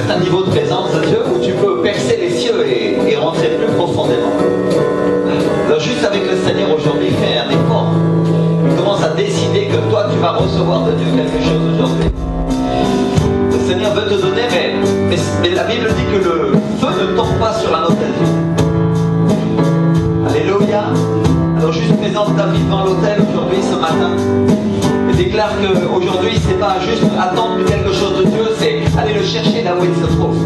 certain niveau de présence de Dieu où tu peux percer les cieux et rentrer plus profondément. Alors juste avec le Seigneur aujourd'hui, fais un effort. Commence à décider que toi tu vas recevoir de Dieu quelque chose aujourd'hui. Le Seigneur veut te donner, mais la Bible dit que le feu ne tombe pas sur un autel. Alléluia. Alors juste présente ta vie devant l'autel aujourd'hui, ce matin. Et déclare qu'aujourd'hui, c'est pas juste attendre quelque chose de Dieu, c'est aller le chercher là où il se trouve.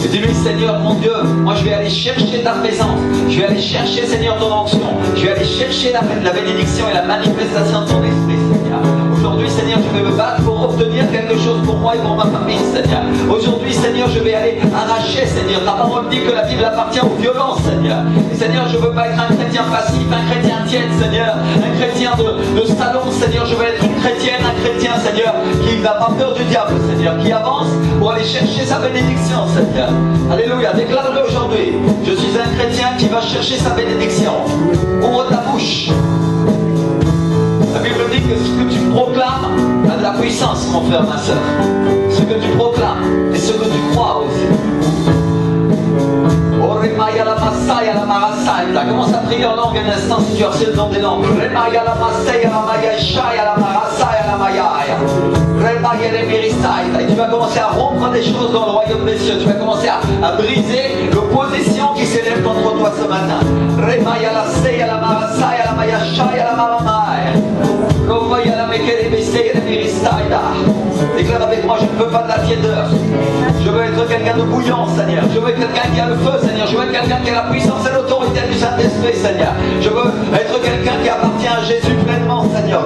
Et dis-lui, Seigneur, mon Dieu, moi je vais aller chercher ta présence. Je vais aller chercher, Seigneur, ton onction. Je vais aller chercher la bénédiction et la manifestation de ton esprit, Seigneur. Aujourd'hui, Seigneur, je vais me battre pour obtenir quelque chose pour moi et pour ma famille, Seigneur. Aujourd'hui, Seigneur, je vais aller arracher, Seigneur. Ta parole dit que la Bible appartient aux violences, Seigneur. Et Seigneur, je ne veux pas être un chrétien passif, un chrétien tiède, Seigneur. Un chrétien de salon, Seigneur. Je veux être une chrétienne, un chrétien, Seigneur, qui n'a pas peur du diable, Seigneur. Qui avance pour aller chercher sa bénédiction, Seigneur. Alléluia, déclare-le aujourd'hui. Je suis un chrétien qui va chercher sa bénédiction. Ouvre ta bouche. La Bible dit que ce que tu proclames a de la puissance, mon frère, ma soeur. Ce que tu proclames et ce que tu crois aussi. Commence à prier en langue un instant si tu as reçu le don des langues. Et tu vas commencer à rompre des choses dans le royaume des cieux. Tu vas commencer à briser l'opposition qui s'élève contre toi ce matin. Déclare avec moi, je ne veux pas de la tiédeur. Je veux être quelqu'un de bouillant, Seigneur. Je veux être quelqu'un qui a le feu, Seigneur. Je veux être quelqu'un qui a la puissance et l'autorité du Saint-Esprit, Seigneur. Je veux être quelqu'un qui appartient à Jésus pleinement, Seigneur.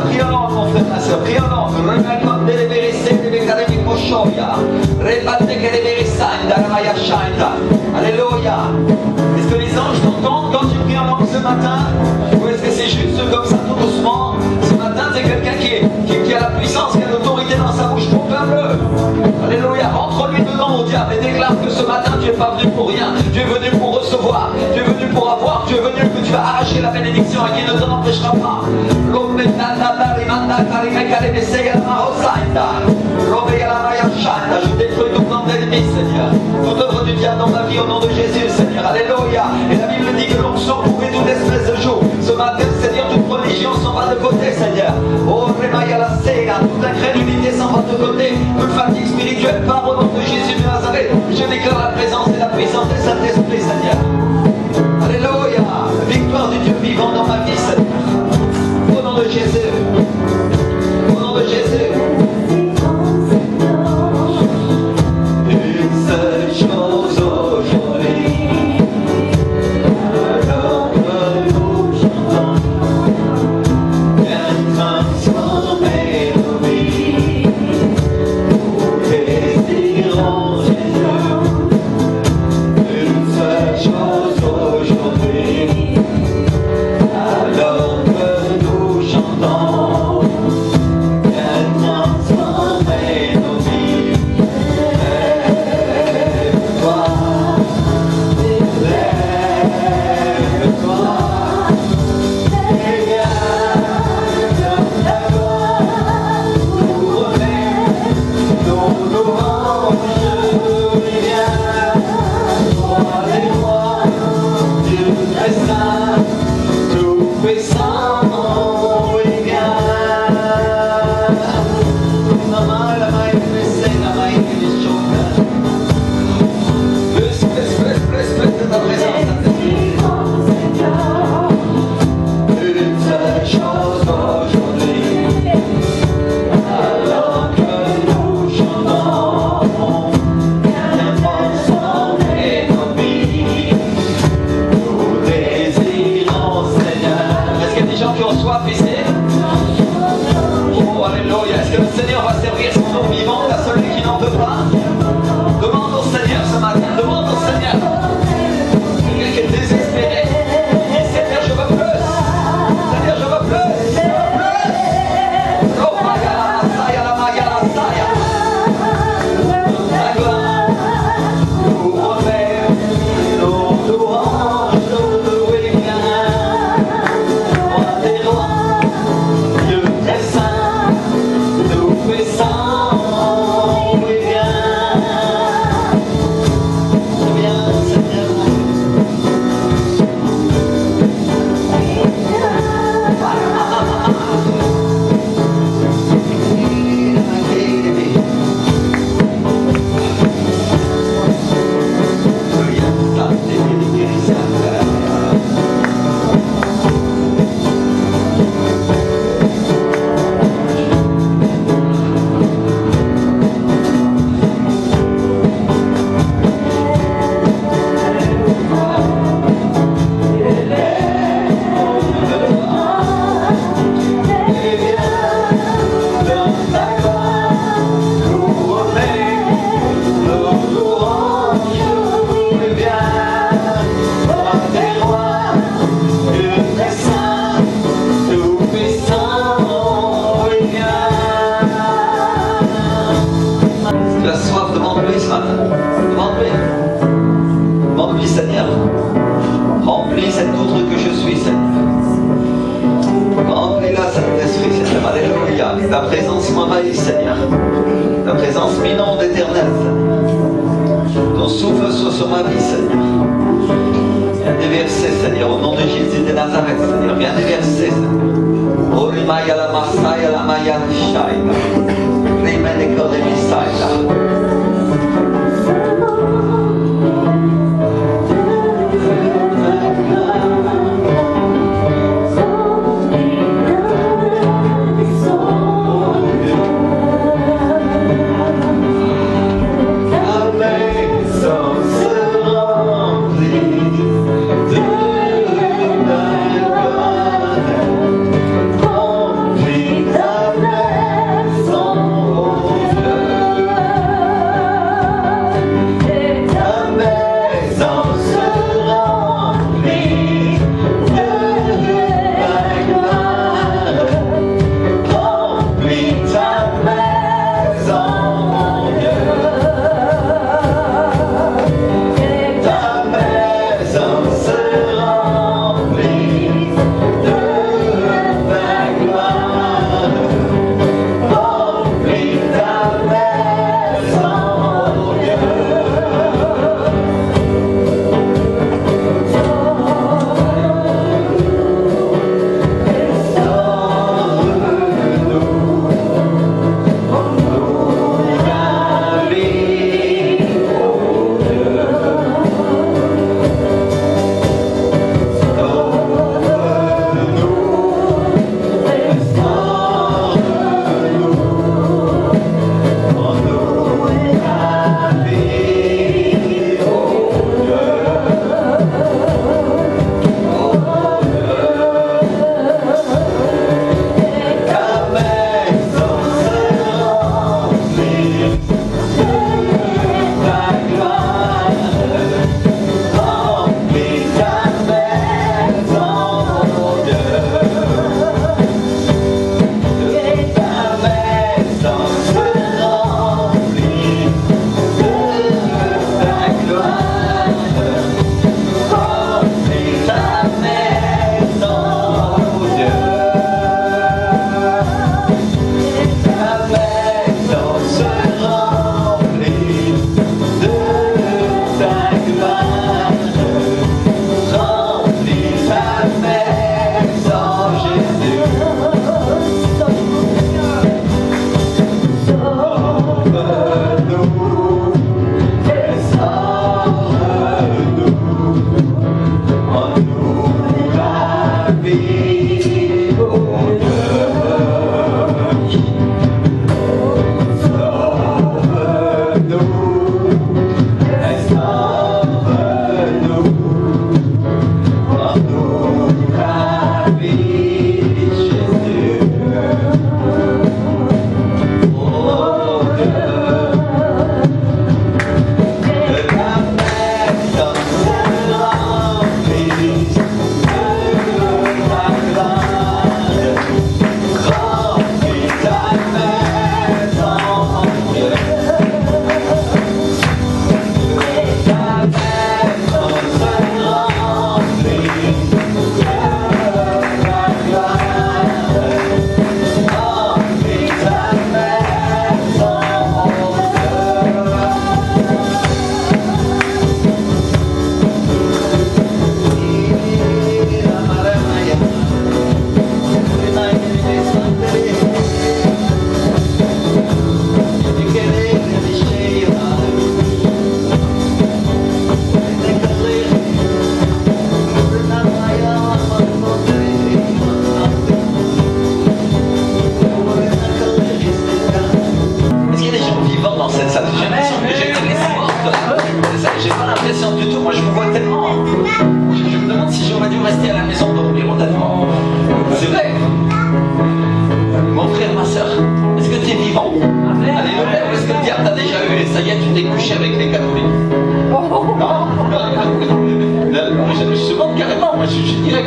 Prie en langue, mon frère, ma soeur. Prie en langue. Alléluia. Est-ce que les anges t'entendent quand tu pries en langue ce matin? Ou est-ce que c'est juste comme ça tout doucement? Ce matin, c'est quelqu'un qui a la puissance, qui a l'autorité dans sa bouche. Proclame-le. Alléluia. Rentre-lui dedans au diable et déclare que ce matin, tu n'es pas venu pour rien. Tu es venu pour recevoir. Tu es venu pour avoir. Tu es venu que tu vas arracher la bénédiction et qui ne t'en empêchera pas. Je détruis tout plan d'ennemi, Seigneur. Toute œuvre du diable dans ma vie au nom de Jésus, Seigneur. Alléluia. Et la Bible dit que l'on sort pour toute espèce de jour. Ce matin, Seigneur, toute religion s'en va de côté, Seigneur. Oh, Remaya la Seigneur. Toute incrédulité s'en va de côté. Toute fatigue spirituelle part au nom de Jésus de Nazareth. Je déclare la présence et la puissance du Saint-Esprit, Seigneur. Alléluia. Victoire du Dieu vivant dans ma vie, Seigneur. Au nom de Jésus. Au nom de Jésus. Une seule chose aujourd'hui, alors que nous chantons, vient transformer nos vies. Nous désirons Jésus. Une seule chose aujourd'hui, alors que nous chantons, vient transformer nos vies. Lève-toi, lève-toi, et viens de ta gloire, nous remettre nos louanges. Viens, toi les rois du très saint, tout puissant, et viens. La main est blessée, la main est blessée. Plus de ta présence. Une seule chose aujourd'hui, alors que nous chantons, viens transformer nos vies. Nous désirons, Seigneur. Est-ce m'envahit, Seigneur. Ta présence m'inonde éternelle. Ton souffle soit sur ma vie, Seigneur. Viens déverser, Seigneur, au nom de Jésus de Nazareth, Seigneur. Viens déverser, Seigneur. Oh, Rimaya la Masaya la Maya Shaila. Rimene Kode Misaila.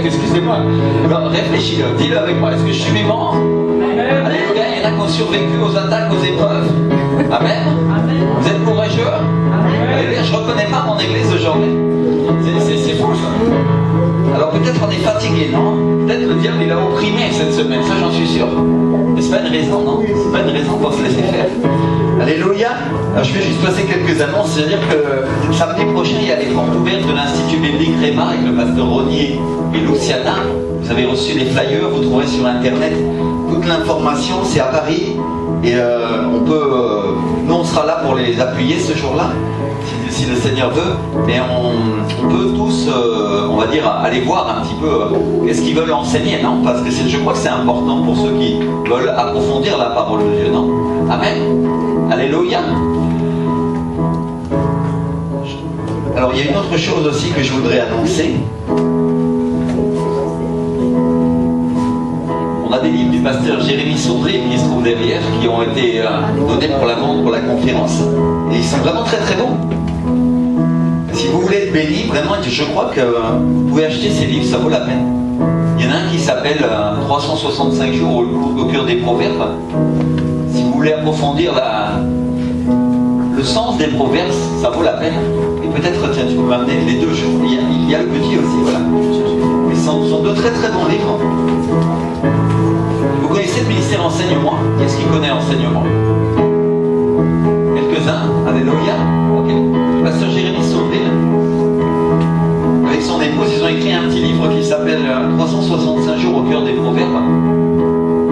Excusez-moi. Réfléchis, dis-le avec moi. Est-ce que je suis vivant? Alléluia. Il y en a qui ont survécu aux attaques, aux épreuves. Amen. Vous êtes courageux? Alléluia. Je ne reconnais pas mon église aujourd'hui. C'est fou ça. Alors que peut-être on est fatigué, non? Peut-être le diable il a opprimé cette semaine, ça j'en suis sûr. Mais c'est pas une raison, non? C'est pas une raison pour se laisser faire. Alléluia. Alors, je vais juste passer quelques annonces. C'est-à-dire que samedi prochain, il y a les portes ouvertes de l'Institut biblique Réma avec le pasteur Ronier et Luciana. Vous avez reçu les flyers, vous trouverez sur Internet toute l'information. C'est à Paris. Et nous on sera là pour les appuyer ce jour-là, si le Seigneur veut. Mais on peut tous, on va dire, aller voir un petit peu qu'est-ce qu'ils veulent enseigner, non? Parce que je crois que c'est important pour ceux qui veulent approfondir la parole de Dieu, non? Amen. Alléluia. Alors il y a une autre chose aussi que je voudrais annoncer. On a des livres du pasteur Jérémy Saudré qui se trouve derrière, qui ont été donnés pour la vente pour la conférence. Et ils sont vraiment très très bons. Si vous voulez être béni, vraiment, je crois que vous pouvez acheter ces livres, ça vaut la peine. Il y en a un qui s'appelle 365 jours au cœur des proverbes. Si vous voulez approfondir le sens des proverbes, ça vaut la peine. Et peut-être, tiens, tu peux m'amener les deux jours. Il y a le petit aussi, voilà. Mais ce sont deux très très bons livres. Vous connaissez le ministère enseignement? Qui est-ce qui connaît enseignement? Quelques-uns? Alléluia. Ok. Le pasteur Jérémy Sauville, avec son épouse, ils ont écrit un petit livre qui s'appelle 365 jours au cœur des proverbes.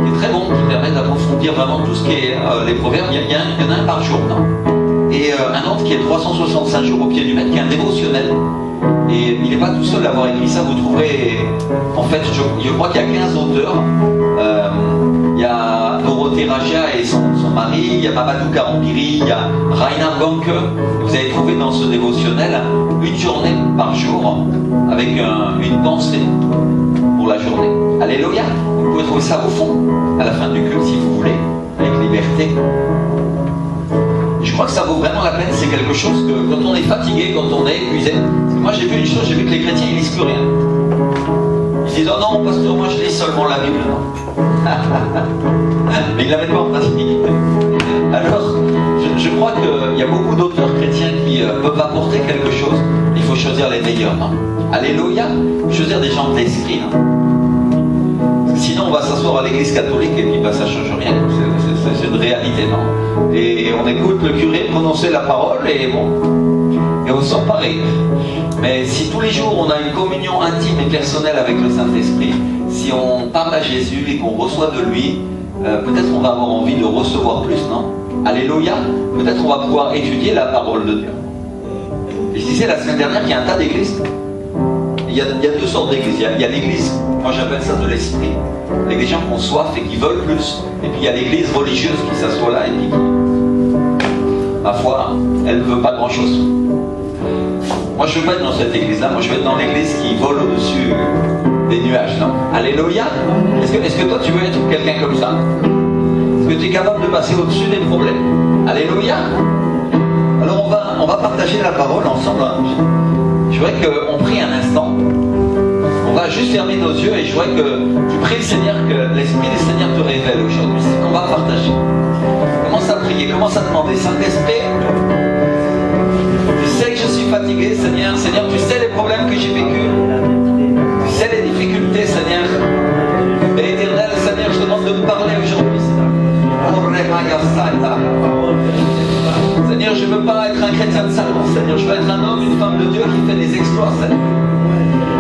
Qui est très bon, qui permet d'approfondir vraiment tout ce qui est les proverbes. Il y en a un par jour, non? Et un autre qui est 365 jours au pied du maître, qui est un dévotionnel. Et il n'est pas tout seul à avoir écrit ça, vous trouverez, en fait, je crois qu'il y a 15 auteurs. Il y a Dorothée Raja et son mari, il y a Mamadou Karambiri, il y a Rainer Banke. Vous allez trouver dans ce dévotionnel une journée par jour avec une pensée pour la journée. Alléluia. Vous pouvez trouver ça au fond, à la fin du culte si vous voulez, avec liberté. Je crois que ça vaut vraiment la peine, c'est quelque chose que quand on est fatigué, quand on est épuisé. Parce que moi j'ai vu une chose, j'ai vu que les chrétiens ils lisent plus rien. Ils disent oh non pasteur, moi je lis seulement la Bible, non. Mais ils ne la mettent pas en pratique. Alors, je crois qu'il y a beaucoup d'auteurs chrétiens qui peuvent apporter quelque chose. Il faut choisir les meilleurs, non? Alléluia. Choisir des gens de l'esprit, non? Sinon on va s'asseoir à l'église catholique et puis ça ne change rien. C'est une réalité, non? Et on écoute le curé prononcer la parole et bon, et on sent pareil. Mais si tous les jours on a une communion intime et personnelle avec le Saint-Esprit, si on parle à Jésus et qu'on reçoit de lui, peut-être on va avoir envie de recevoir plus, non? Alléluia. Peut-être on va pouvoir étudier la parole de Dieu. Et je disais la semaine dernière qu'il y a un tas d'églises. Il y a deux sortes d'églises. Il y a l'église, moi j'appelle ça de l'esprit, avec des gens qui ont soif et qui veulent plus. Et puis il y a l'église religieuse qui s'assoit là et qui, ma foi, elle ne veut pas grand chose. Moi je ne veux pas être dans cette église-là, moi je veux être dans l'église qui vole au-dessus des nuages, non? Alléluia. Est-ce que toi tu veux être quelqu'un comme ça? Est-ce que tu es capable de passer au-dessus des problèmes? Alléluia. Alors on va partager la parole ensemble. Je voudrais qu'on prie un instant. On va juste fermer nos yeux et je voudrais que tu pries le Seigneur, que l'Esprit du Seigneur te révèle aujourd'hui. C'est ce qu'on va partager. Commence à prier, commence à demander. Saint-Esprit, tu sais que je suis fatigué, Seigneur. Seigneur, tu sais les problèmes que j'ai vécus. Tu sais les difficultés, Seigneur. Et éternel, Seigneur, je te demande de me parler aujourd'hui, Seigneur. Seigneur, je ne veux pas être un chrétien de salon, Seigneur. Je veux être un homme, une femme de Dieu qui fait des exploits, Seigneur.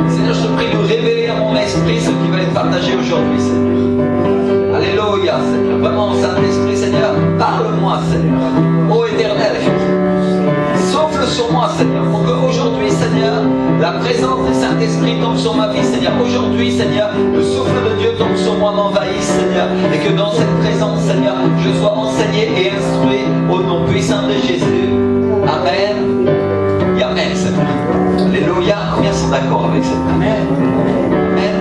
Seigneur, je te prie de révéler à mon esprit ce qui va être partagé aujourd'hui, Seigneur. Alléluia, Seigneur. Vraiment, Saint-Esprit, Seigneur, parle-moi, Seigneur. Ô éternel, souffle sur moi, Seigneur, pour qu'aujourd'hui, Seigneur, la présence du Saint-Esprit tombe sur ma vie, Seigneur. Aujourd'hui, Seigneur, le souffle de Dieu tombe sur moi, m'envahisse, Seigneur. Et que dans cette présence, Seigneur, je sois enseigné et instruit au nom puissant de Jésus. Amen. Et Amen, Seigneur. Alléluia. Combien sont d'accord avec ça? Amen. Amen.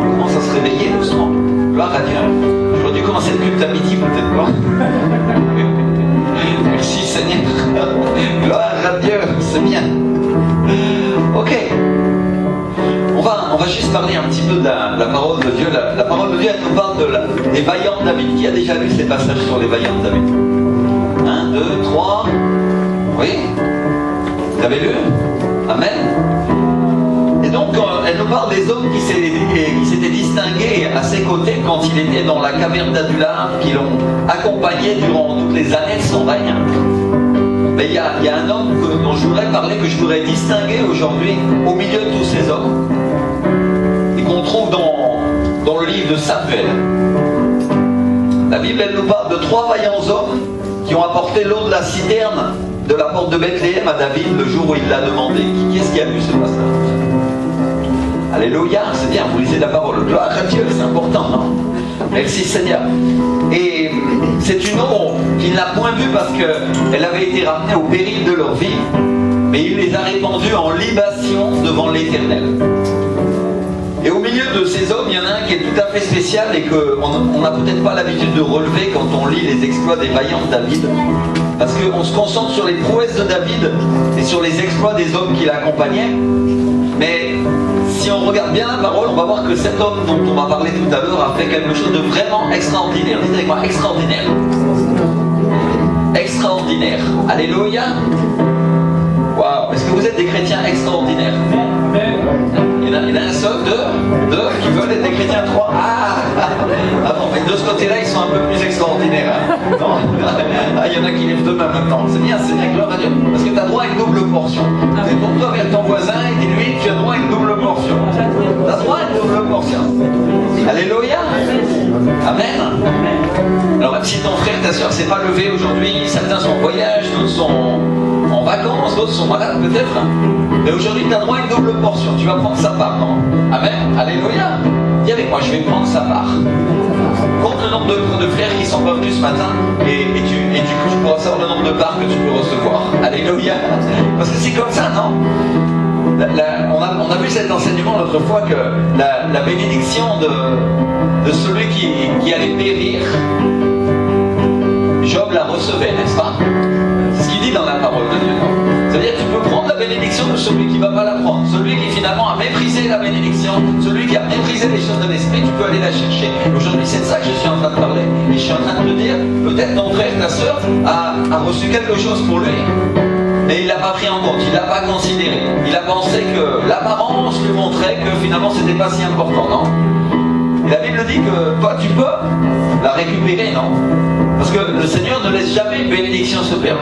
On commence à se réveiller doucement. Gloire à Dieu. J'aurais dû commencer le culte à midi, peut-être pas. Merci, Seigneur. Gloire à Dieu. C'est bien. Ok. On va juste parler un petit peu de la parole de Dieu. La parole de Dieu, elle nous parle des vaillants de David. Qui a déjà lu ces passages sur les vaillants de David? 1, 2, 3. Oui. Vous avez lu? Amen. Et donc, elle nous parle des hommes qui s'étaient distingués à ses côtés quand il était dans la caverne d'Adulam, qui l'ont accompagné durant toutes les années de son règne. Mais il y a un homme dont je voudrais parler, que je voudrais distinguer aujourd'hui au milieu de tous ces hommes, et qu'on trouve dans le livre de Samuel. La Bible, elle nous parle de 3 vaillants hommes qui ont apporté l'eau de la citerne de la porte de Bethléem à David le jour où il l'a demandé. Qui est-ce qui a lu ce passage? Alléluia, c'est bien, vous lisez la parole. Gloire à Dieu, c'est important, non? Merci Seigneur. Et c'est une eau qu'il n'a point vue parce qu'elle avait été ramenée au péril de leur vie, mais il les a répandus en libation devant l'Éternel. Et au milieu de ces hommes, il y en a un qui est tout à fait spécial et qu'on n'a peut-être pas l'habitude de relever quand on lit les exploits des vaillants de David. Parce qu'on se concentre sur les prouesses de David et sur les exploits des hommes qui l'accompagnaient. Mais si on regarde bien la parole, on va voir que cet homme dont on va parler tout à l'heure a fait quelque chose de vraiment extraordinaire. Dites avec moi, extraordinaire. Extraordinaire. Alléluia. Waouh. Est-ce que vous êtes des chrétiens extraordinaires? Il y en a un seul, deux qui veulent être des chrétiens, 3. Ah bon, mais de ce côté-là, ils sont un peu plus extraordinaires. Hein. Non. Il y en a qui lèvent deux mains maintenant. C'est bien, gloire à Dieu. Parce que tu as droit à une double portion. C'est pour toi vers ton voisin et dis-lui, tu as droit à une double portion. Tu as droit à une double portion. Alléluia. Amen. Alors même si ton frère, ta soeur s'est pas levé aujourd'hui, certains sont en voyage, d'autres sont en vacances, d'autres sont malades peut-être. Mais aujourd'hui, tu as droit à une double portion. Tu vas prendre sa part, non? Amen. Alléluia. Dis avec moi, je vais prendre sa part. Compte le nombre de frères qui sont pas venus ce matin et du coup, tu pourras savoir le nombre de parts que tu peux recevoir. Alléluia. Parce que c'est comme ça, non? On a vu cet enseignement l'autre fois que la bénédiction de celui qui allait périr, Job la recevait, n'est-ce pas? C'est ce qu'il dit dans la parole de Dieu. C'est-à-dire que tu peux prendre la bénédiction de celui qui ne va pas la prendre. Celui qui finalement a méprisé la bénédiction, celui qui a méprisé les choses de l'esprit, tu peux aller la chercher. Aujourd'hui, c'est de ça que je suis en train de parler. Et je suis en train de te dire, peut-être ton frère, ta soeur a reçu quelque chose pour lui, mais il ne l'a pas pris en compte, il ne l'a pas considéré. Il a pensé que l'apparence lui montrait que finalement, ce n'était pas si important, non? Et la Bible dit que toi, tu peux la récupérer, non? Parce que le Seigneur ne laisse jamais une bénédiction se perdre.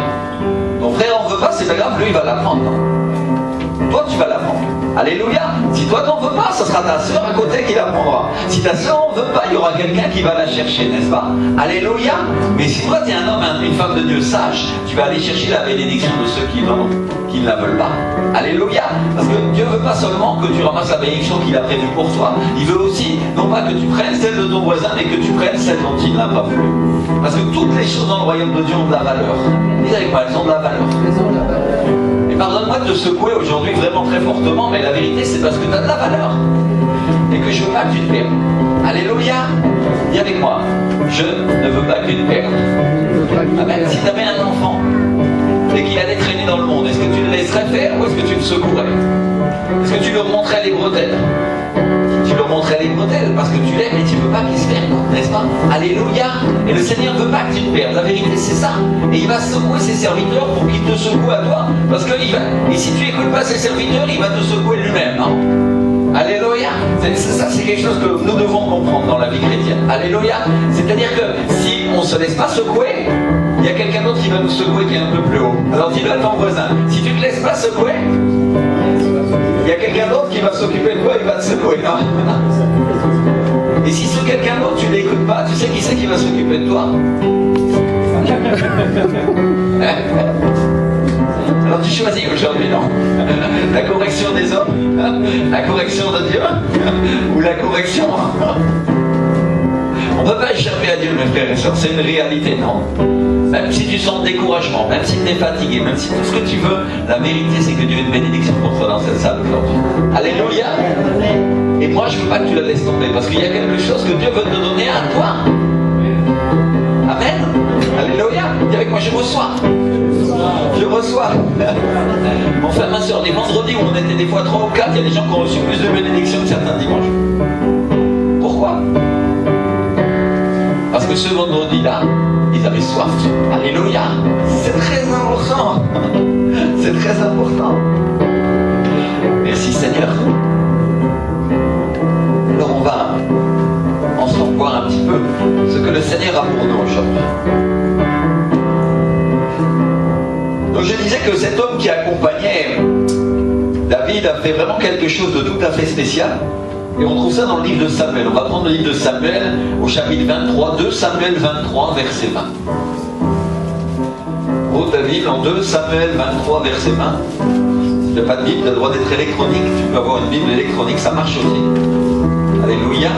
Ton frère en veut pas, c'est pas grave, lui il va la prendre. Non? Toi tu vas la prendre. Alléluia. Si toi t'en veux pas, ce sera ta soeur à côté qui la prendra. Si ta soeur en veut pas, il y aura quelqu'un qui va la chercher, n'est-ce pas? Alléluia. Mais si toi tu es un homme, une femme de Dieu sage, tu vas aller chercher la bénédiction de ceux qui ne la veulent pas. Alléluia. Parce que Dieu veut pas seulement que tu ramasses la bénédiction qu'il a prévue pour toi. Il veut aussi, non pas que tu prennes celle de ton voisin, mais que tu prennes celle dont il n'a pas voulu. Parce que toutes les choses dans le royaume de Dieu ont de la valeur. Dis avec moi, elles ont de la valeur. Et pardonne-moi de te secouer aujourd'hui vraiment très fortement, mais la vérité c'est parce que tu as de la valeur. Et que je veux pas que tu te perdes. Alléluia. Dis avec moi, je ne veux pas que tu te perdes. Amen. Si tu avais un enfant et qu'il allait traîner dans le monde, est-ce que tu le laisserais faire ou est-ce que tu le secouerais? Est-ce que tu leur montrais les bretelles? Tu leur montrais les bretelles parce que tu l'aimes et tu ne veux pas qu'il se perde, n'est-ce pas? Alléluia. Et le Seigneur ne veut pas que tu te perdes. La vérité, c'est ça. Et il va secouer ses serviteurs pour qu'ils te secouent à toi. Parce que et si tu n'écoutes pas ses serviteurs, il va te secouer lui-même. Non? Alléluia. Ça, c'est quelque chose que nous devons comprendre dans la vie chrétienne. Alléluia. C'est-à-dire que si on ne se laisse pas secouer, il y a quelqu'un d'autre qui va nous secouer qui est un peu plus haut. Alors dis-le à ton voisin. Si tu ne te laisses pas secouer, il y a quelqu'un d'autre qui va s'occuper de toi, il va te secouer, non? Et si ce quelqu'un d'autre, tu ne l'écoutes pas, tu sais qui c'est qui va s'occuper de toi? Alors tu choisis aujourd'hui, non? La correction des hommes, la correction de Dieu, ou la correction... On ne peut pas échapper à Dieu, mes frères et sœurs, c'est une réalité, non? Même si tu sens le découragement, même si tu es fatigué, même si tout ce que tu veux, la vérité c'est que Dieu a une bénédiction pour toi dans cette salle aujourd'hui. Alléluia. Et moi je ne veux pas que tu la laisses tomber, parce qu'il y a quelque chose que Dieu veut te donner à toi. Amen. Alléluia. Dis avec moi, je reçois. Je reçois. Mon frère, ma soeur, les vendredis où on était des fois 3 ou 4, il y a des gens qui ont reçu plus de bénédictions que certains dimanches. Pourquoi? Parce que ce vendredi-là, ils avaient soif. Alléluia. C'est très important. C'est très important. Merci Seigneur. ce que le Seigneur a pour nous aujourd'hui. Donc je disais que cet homme qui accompagnait David a fait vraiment quelque chose de tout à fait spécial. Et on trouve ça dans le livre de Samuel. On va prendre le livre de Samuel au chapitre 23, 2 Samuel 23, verset 20. Oh David, en 2 Samuel 23, verset 20. Si tu n'as pas de Bible, tu as le droit d'être électronique. Tu peux avoir une Bible électronique, ça marche aussi. Alléluia.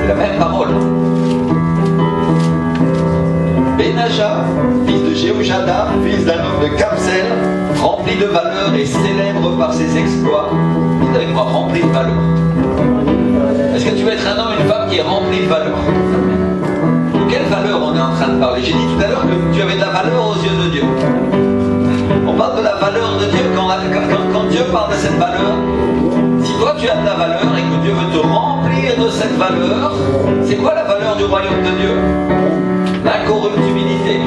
C'est la même parole. Benaja, fils de Jéhojada, fils d'un homme de Kamsel, rempli de valeur et célèbre par ses exploits. Dites avec moi, rempli de valeur. Est-ce que tu veux être un homme, une femme qui est remplie de valeur? De quelle valeur on est en train de parler? J'ai dit tout à l'heure que tu avais de la valeur aux yeux de Dieu. On parle de la valeur de Dieu quand Dieu parle de cette valeur. Si toi tu as de la valeur et que Dieu veut te remplir de cette valeur, c'est quoi la valeur du royaume de Dieu? L'incorruptibilité,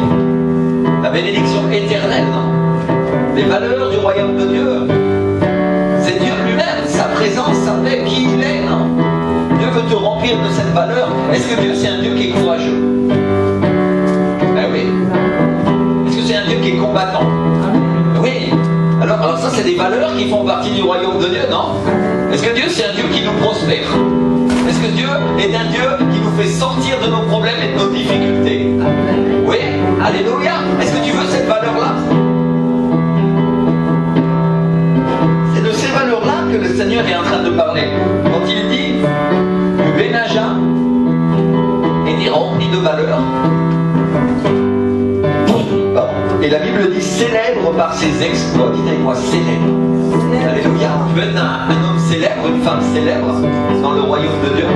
la bénédiction éternelle, les valeurs du royaume de Dieu. C'est Dieu lui-même, sa présence, sa paix, qui il est. Dieu veut te remplir de cette valeur. Est-ce que Dieu c'est un Dieu qui est courageux? Ben oui. Est-ce que c'est un Dieu qui est combattant? Oui. Alors ça c'est des valeurs qui font partie du royaume de Dieu, non? Est-ce que Dieu c'est un Dieu qui nous prospère? Est-ce que Dieu est un Dieu qui nous fait sortir de nos problèmes et de nos difficultés? Oui. Alléluia. Est-ce que tu veux cette valeur-là? C'est de ces valeurs-là que le Seigneur est en train de parler. Quand il dit que Benaja était rempli de valeur. Et la Bible dit célèbre par ses exploits. Dites avec moi, célèbre. Alléluia. Tu veux être un homme célèbre, une femme célèbre dans le royaume de Dieu?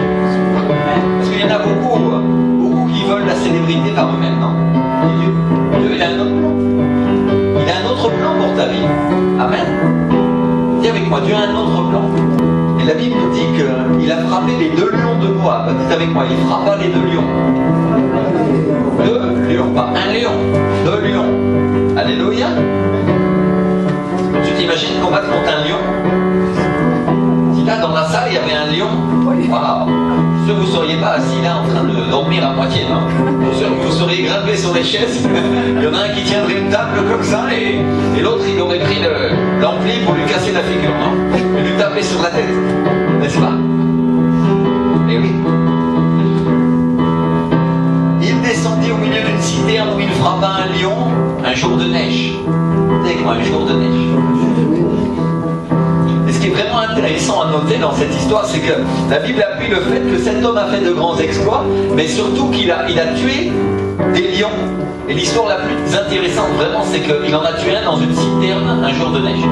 Parce qu'il y en a beaucoup qui veulent la célébrité par eux-mêmes, non? Dieu, il a un autre plan. Il a un autre plan pour ta vie. Amen. Dis avec moi, Dieu a un autre plan. Et la Bible dit qu'il a frappé les 2 lions de Moab. Dites avec moi, il frappa les 2 lions. 2 lions, pas un lion, 2 lions. Alléluia. Tu t'imagines combattre contre un lion? Si là dans la salle il y avait un lion, waouh, vous ne seriez pas assis là en train de dormir à moitié, non? Vous seriez grimpé sur les chaises. Il y en a un qui tiendrait une table comme ça et l'autre il aurait pris l'ampli pour lui casser la figure, non? Et lui taper sur la tête, n'est-ce pas? Eh oui. Il descendit au milieu d'une citerne où il frappa un lion un jour de neige. Avec moi, un jour de neige. Et ce qui est vraiment intéressant à noter dans cette histoire, c'est que la Bible appuie le fait que cet homme a fait de grands exploits, mais surtout qu'il a tué des lions. Et l'histoire la plus intéressante vraiment, c'est qu'il en a tué un dans une citerne un jour de neige.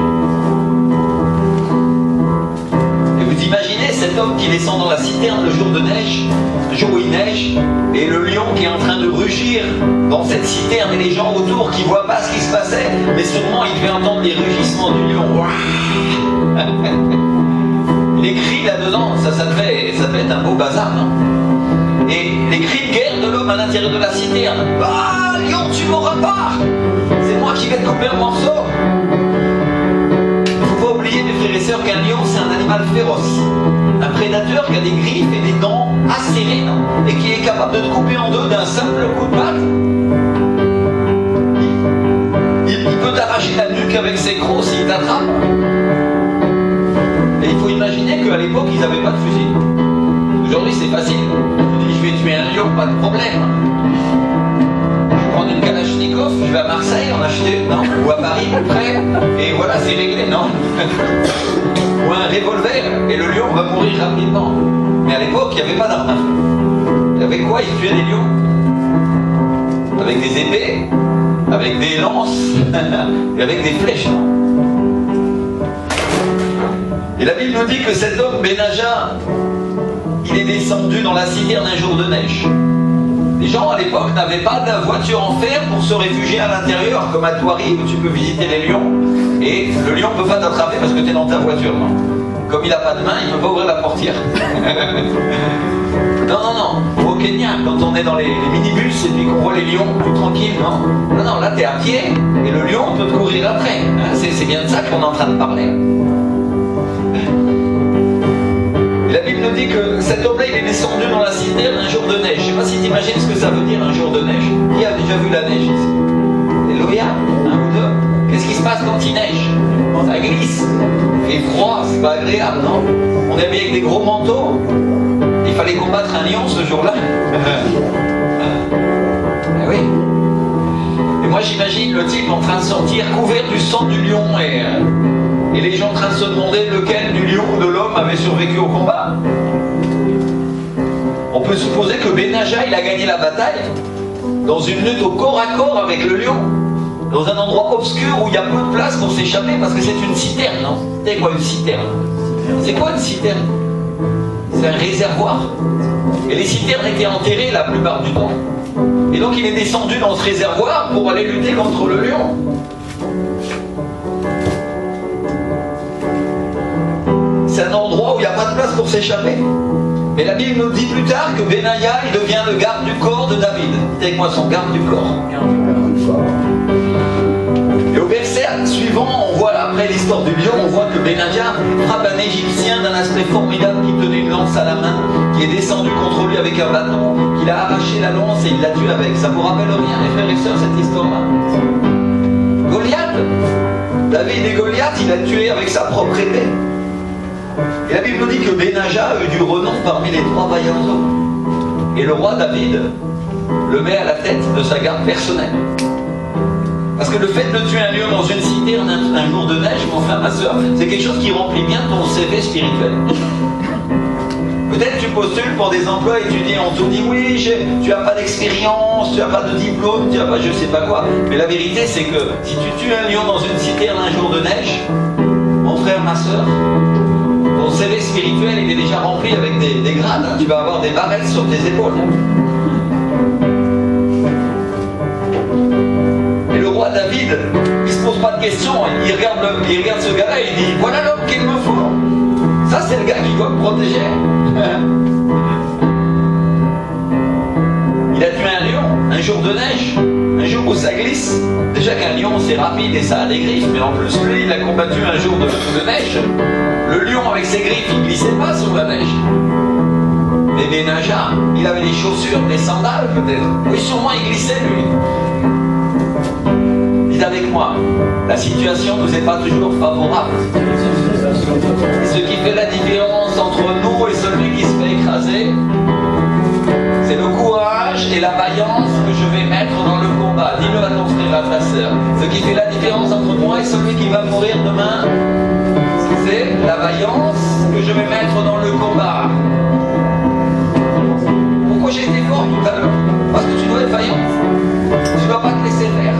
Et vous imaginez cet homme qui descend dans la citerne le jour de neige, le jour où il neige, et le lion qui est en train de rugir dans cette citerne, et les gens autour qui ne voient pas ce qui se passait, mais sûrement ils devaient entendre les rugissements du lion. Les cris là-dedans, ça devait être un beau bazar, non? Et les cris de guerre de l'homme à l'intérieur de la citerne. Ah, lion, tu m'auras pas! C'est moi qui vais te couper en morceaux. Il ne faut pas oublier, mes frères et sœurs, qu'un lion, c'est un animal féroce. Un prédateur qui a des griffes et des dents acérées, non? Et qui est capable de te couper en deux d'un simple coup de patte. Il peut t'arracher la nuque avec ses crocs s'il t'attrape. Et il faut imaginer qu'à l'époque, ils n'avaient pas de fusil. Aujourd'hui, c'est facile. Tu dis, je vais tuer un lion, pas de problème. Je vais prendre une Kalachnikov, je vais à Marseille en acheter, non? Ou à Paris, près, et voilà, c'est réglé, non? Ou un revolver, et le lion va mourir rapidement. Mais à l'époque, il n'y avait pas d'armes à feu. Il y avait quoi? Ils tuaient des lions. Avec des épées, avec des lances, et avec des flèches. Et la Bible nous dit que cet homme, Benaja, il est descendu dans la citerne un jour de neige. Les gens à l'époque n'avaient pas de voiture en fer pour se réfugier à l'intérieur, comme à Thoiry où tu peux visiter les lions. Et le lion ne peut pas t'attraper parce que tu es dans ta voiture. Non. Comme il n'a pas de main, il ne peut pas ouvrir la portière. Non. Au Kenya, quand on est dans les minibus et puis qu'on voit les lions tout tranquilles, non, là tu es à pied et le lion peut te courir après. Hein, c'est bien de ça qu'on est en train de parler. dit que cet homme-là, il est descendu dans la citerne un jour de neige. Je ne sais pas si tu imagines ce que ça veut dire un jour de neige. Qui a déjà vu la neige ici? Alléluia, un ou deux. Qu'est-ce qui se passe quand il neige? Ça glisse. Il fait froid, c'est pas agréable, non? On est mis avec des gros manteaux. Il fallait combattre un lion ce jour-là. Eh oui. Et moi j'imagine le type en train de sortir couvert du sang du lion et les gens en train de se demander lequel du lion ou de l'homme avait survécu au combat. On peut supposer que Benaja il a gagné la bataille dans une lutte au corps à corps avec le lion, dans un endroit obscur où il y a peu de place pour s'échapper parce que c'est une citerne, non? C'est quoi une citerne? C'est quoi une citerne? C'est un réservoir. Et les citernes étaient enterrées la plupart du temps. Et donc il est descendu dans ce réservoir pour aller lutter contre le lion. C'est un endroit où il n'y a pas de place pour s'échapper. Mais la Bible nous dit plus tard que Benaja, il devient le garde du corps de David. Dites avec moi, son garde du corps. Et au verset suivant, on voit, après l'histoire du lion, on voit que Benaja frappe un Égyptien d'un aspect formidable qui tenait une lance à la main, qui est descendu contre lui avec un bâton, qu'il a arraché la lance et il l'a tué avec. Ça vous rappelle rien, mes frères et sœurs, cette histoire-là? Goliath, David et Goliath, il a tué avec sa propre épée. Et la Bible nous dit que Benaja a eu du renom parmi les 3 vaillants hommes. Et le roi David le met à la tête de sa garde personnelle. Parce que le fait de tuer un lion dans une citerne un jour de neige, mon frère, ma soeur, c'est quelque chose qui remplit bien ton CV spirituel. Peut-être tu postules pour des emplois et tu dis, on te dit oui, tu n'as pas d'expérience, tu n'as pas de diplôme, tu n'as pas je sais pas quoi. Mais la vérité c'est que si tu tues un lion dans une citerne un jour de neige, mon frère, ma soeur, ton CV spirituel il est déjà rempli avec des grades. Hein. Tu vas avoir des barrettes sur tes épaules. Et le roi David, il se pose pas de questions. Il regarde ce gars-là et il dit, voilà l'homme qu'il me faut. Ça c'est le gars qui doit me protéger. Il a tué un lion, un jour de neige, un jour où ça glisse. Déjà qu'un lion c'est rapide et ça a des griffes, mais en plus lui il a combattu un jour de neige. Le lion avec ses griffes il glissait pas sur la neige. Mais Benaja, il avait des chaussures, des sandales peut-être. Oui sûrement il glissait lui. Dites avec moi, la situation ne nous est pas toujours favorable. Et ce qui fait la différence entre nous et celui qui se fait écraser, c'est le courage et la vaillance que je vais mettre dans le combat. Dis-le à ton frère, à ta sœur. Ce qui fait la différence entre moi et celui qui va mourir demain, c'est la vaillance que je vais mettre dans le combat. Pourquoi j'ai été fort tout à l'heure? Parce que tu dois être vaillant. Tu ne dois pas te laisser faire.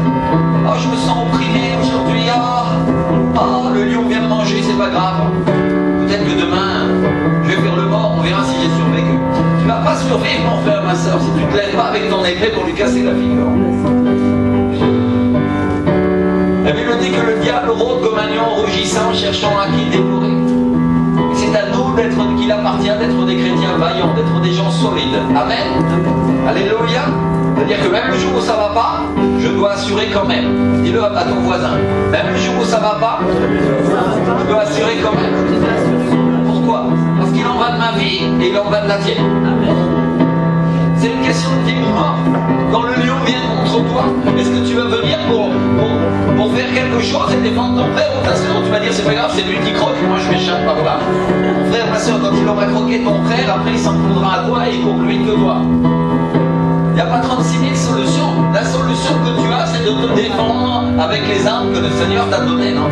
Oh, je me sens opprimé aujourd'hui. Oh, le lion vient me manger, c'est pas grave. Peut-être que demain, je vais faire le mort, on verra si j'ai survécu. Tu ne vas pas survivre, mon frère, ma soeur, si tu ne te lèves pas avec ton épée pour lui casser la figure. La Bible dit que le diable rôde comme un lion rugissant, cherchant à qui dévorer. Et c'est à nous qu'il appartient d'être des chrétiens vaillants, d'être des gens solides. Amen. Alléluia. C'est-à-dire que même le jour où ça ne va pas, je dois assurer quand même. Dis-le à ton voisin. Même le jour où ça ne va pas, je dois assurer quand même. Pourquoi? Parce qu'il en va de ma vie et il en va de la tienne. C'est une question de vie ou mort. Quand le lion vient contre toi, est-ce que tu vas venir pour faire quelque chose et défendre ton frère ou ta soeur? Tu vas dire c'est pas grave, c'est lui qui croque, moi je m'échappe par là. Mon frère, ma soeur, quand il aura croqué ton frère, après il s'en prendra à toi et pour lui que toi. Il n'y a pas 36 000 solutions. La solution que tu as, c'est de te défendre avec les armes que le Seigneur t'a données, non?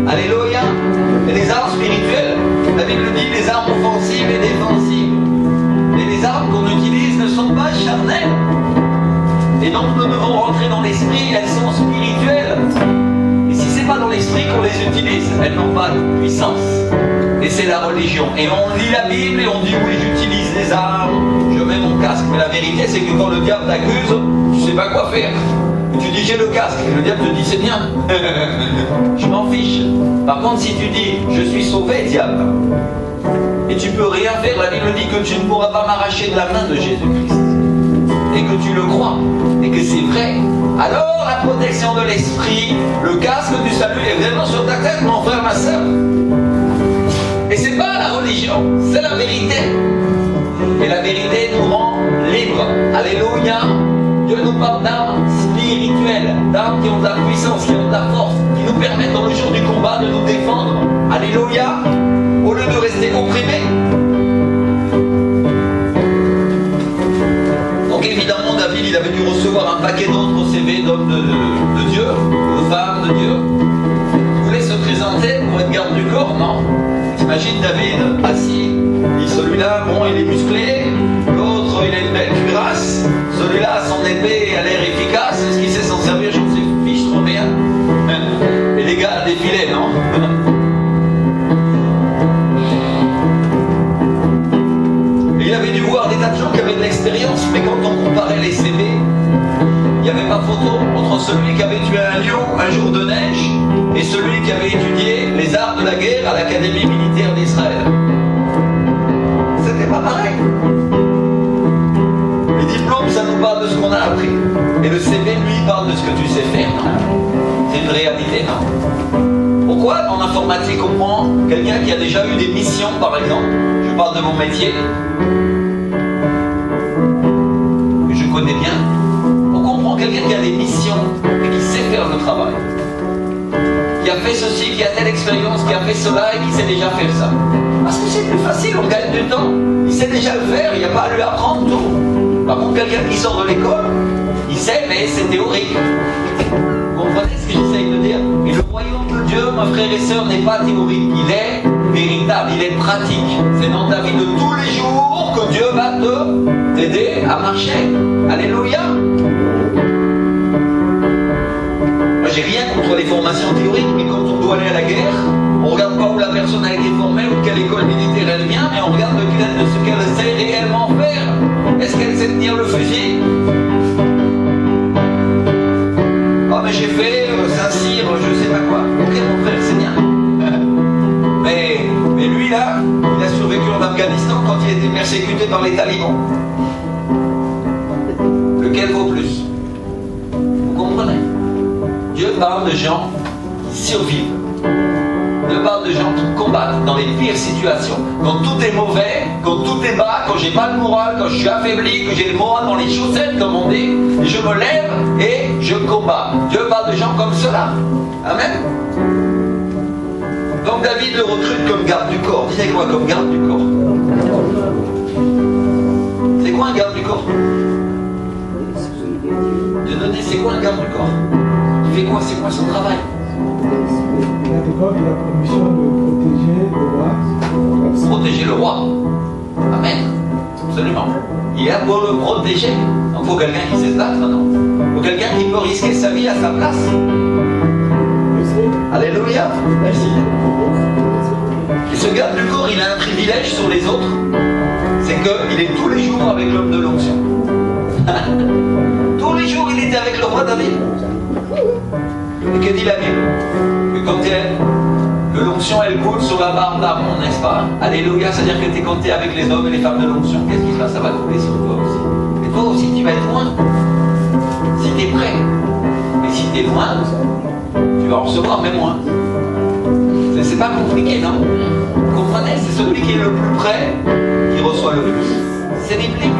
Alléluia. Et les armes spirituelles, la Bible dit les armes offensives et défensives. Mais les armes qu'on utilise ne sont pas charnelles. Et donc nous devons rentrer dans l'esprit, elles sont spirituelles. Et si c'est pas dans l'esprit qu'on les utilise, elles n'ont pas de puissance. Et c'est la religion. Et on lit la Bible et on dit oui, j'utilise les armes, je mets mon casque. Mais la vérité, c'est que quand le diable t'accuse, tu sais pas quoi faire. Et tu dis j'ai le casque. Et le diable te dit c'est bien. Je m'en fiche. Par contre, si tu dis je suis sauvé, diable, et tu peux rien faire, la Bible dit que tu ne pourras pas m'arracher de la main de Jésus-Christ. Et que tu le crois, et que c'est vrai, alors la protection de l'esprit, le casque du salut est vraiment sur ta tête, mon frère, ma soeur. Et c'est pas la religion religion, c'est la vérité. Et la vérité nous rend libres. Alléluia. Dieu nous parle d'âmes spirituelles, d'âmes qui ont de la puissance, qui ont de la force, qui nous permettent dans le jour du combat de nous défendre. Alléluia. Au lieu de rester opprimés. Donc évidemment, David, il avait dû recevoir un paquet d'autres CV d'hommes de Dieu, de femmes de Dieu. Il voulait se présenter pour être garde du corps, non? T'imagines David assis, dit celui-là, bon, il est musclé, l'autre, il a une belle cuirasse, celui-là, son épée a l'air efficace, est-ce qu'il sait s'en servir? Je ne sais fiche trop bien. Et les gars défilaient, non? Il avait dû voir des tas de gens qui avaient de l'expérience, mais quand on comparait les CV, il n'y avait pas photo entre celui qui avait tué un lion un jour de neige et celui qui avait étudié les arts de la guerre à l'Académie militaire d'Israël. C'était pas pareil. Les diplômes, ça nous parle de ce qu'on a appris. Et le CV, lui, parle de ce que tu sais faire. C'est une réalité, non? Pourquoi en informatique on prend quelqu'un qui a déjà eu des missions, par exemple? Je parle de mon métier, que je connais bien. Pourquoi on prend quelqu'un qui a des missions et qui sait faire le travail? Qui a fait ceci, qui a telle expérience, qui a fait cela et qui sait déjà faire ça? Parce que c'est plus facile, on gagne du temps. Il sait déjà le faire, il n'y a pas à lui apprendre tout. Par contre, quelqu'un qui sort de l'école, il sait, mais c'est théorique. Vous comprenez ce que j'essaye de dire? Et le royaume de Dieu, mes frères et sœurs, n'est pas théorique. Il est véritable, il est pratique. C'est dans ta vie de tous les jours que Dieu va t'aider à marcher. Alléluia. Moi, j'ai rien contre les formations théoriques, mais quand on doit aller à la guerre, on ne regarde pas où la personne a été formée ou de quelle école militaire elle vient, mais on regarde de ce qu'elle sait réellement faire. Est-ce qu'elle sait tenir le fusil? Ah mais j'ai fait Saint-Cyr, je sais pas quoi. Ok mon frère, c'est bien. mais lui là, il a survécu en Afghanistan quand il était persécuté par les talibans. Lequel vaut plus? Vous comprenez? Dieu parle de gens qui survivent. Dieu parle de gens qui combattent dans les pires situations. Quand tout est mauvais, quand tout est bas, quand j'ai pas le moral, quand je suis affaibli, que j'ai le moral dans les chaussettes comme on dit, et je me lève et je combats. Dieu parle de gens comme cela. Amen. Donc David le recrute comme garde du corps. Dis quoi comme garde du corps? C'est quoi un garde du corps? Dieu donné, c'est quoi un garde du corps? Il fait quoi? C'est quoi son travail? Il a pour mission de protéger le roi. Protéger le roi. Amen. Absolument. Il est là pour le protéger. Donc il faut quelqu'un qui sait se battre, non? Il faut quelqu'un qui peut risquer sa vie à sa place. Alléluia. Merci. Et ce garde du corps, il a un privilège sur les autres. C'est qu'il est tous les jours avec l'homme de l'onction. Tous les jours, il était avec le roi David. Et que dit la Bible? Que quand l'onction elle coule sur la barbe d'Aaron, n'est-ce pas? Alléluia, c'est-à-dire que quand tu es avec les hommes et les femmes de l'onction, qu'est-ce qui se passe? Ça va couler sur toi aussi. Et toi aussi, tu vas être loin. Si tu es prêt. Mais si tu es loin, tu vas en recevoir même moins. C'est pas compliqué, non? Vous comprenez? C'est celui qui est le plus près qui reçoit le plus. C'est biblique.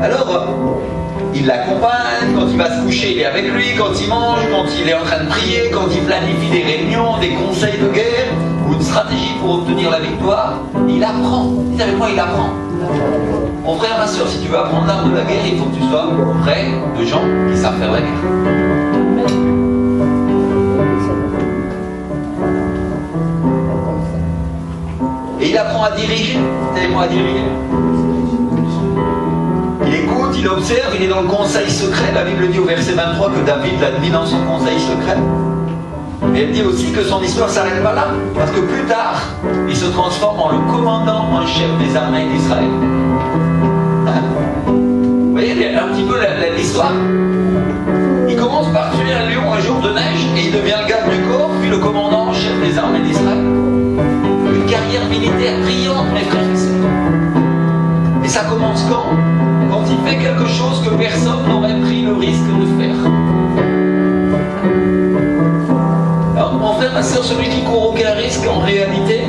Alors, il l'accompagne, quand il va se coucher, il est avec lui, quand il mange, quand il est en train de prier, quand il planifie des réunions, des conseils de guerre, ou une stratégie pour obtenir la victoire, il apprend. Dites avec moi, il apprend. Mon frère, ma soeur, si tu veux apprendre l'art de la guerre, il faut que tu sois près de gens qui savent faire la guerre. Et il apprend à diriger. Dites avec moi, à diriger. Il écoute, il observe, il est dans le conseil secret. La Bible dit au verset 23 que David l'a mis dans son conseil secret. Et elle dit aussi que son histoire ne s'arrête pas là. Parce que plus tard, il se transforme en le commandant en chef des armées d'Israël. Vous voyez un petit peu l'histoire? Il commence par tuer un lion un jour de neige et il devient le garde du corps, puis le commandant en chef des armées d'Israël. Une carrière militaire brillante, mes frères et sœurs. Et ça commence quand? Quand il fait quelque chose que personne n'aurait pris le risque de faire. Alors mon frère, ma soeur, celui qui court aucun risque, en réalité,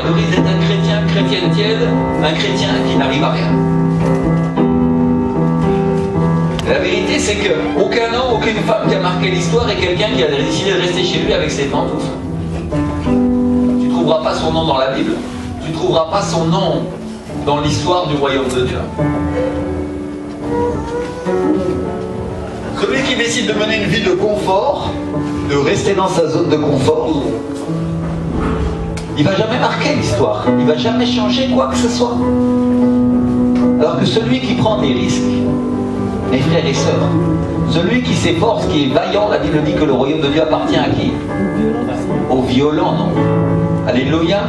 le risque d'être un chrétien tiède, un chrétien qui n'arrive à rien. La vérité, c'est qu'aucun homme, aucune femme qui a marqué l'histoire est quelqu'un qui a décidé de rester chez lui avec ses pantoufles. Tu ne trouveras pas son nom dans la Bible. Tu ne trouveras pas son nom dans l'histoire du royaume de Dieu. Celui qui décide de mener une vie de confort, de rester dans sa zone de confort, il ne va jamais marquer l'histoire. Il ne va jamais changer quoi que ce soit. Alors que celui qui prend des risques, mes frères et sœurs, celui qui s'efforce, qui est vaillant, la Bible dit que le royaume de Dieu appartient à qui? Aux violents, non? Alléluia.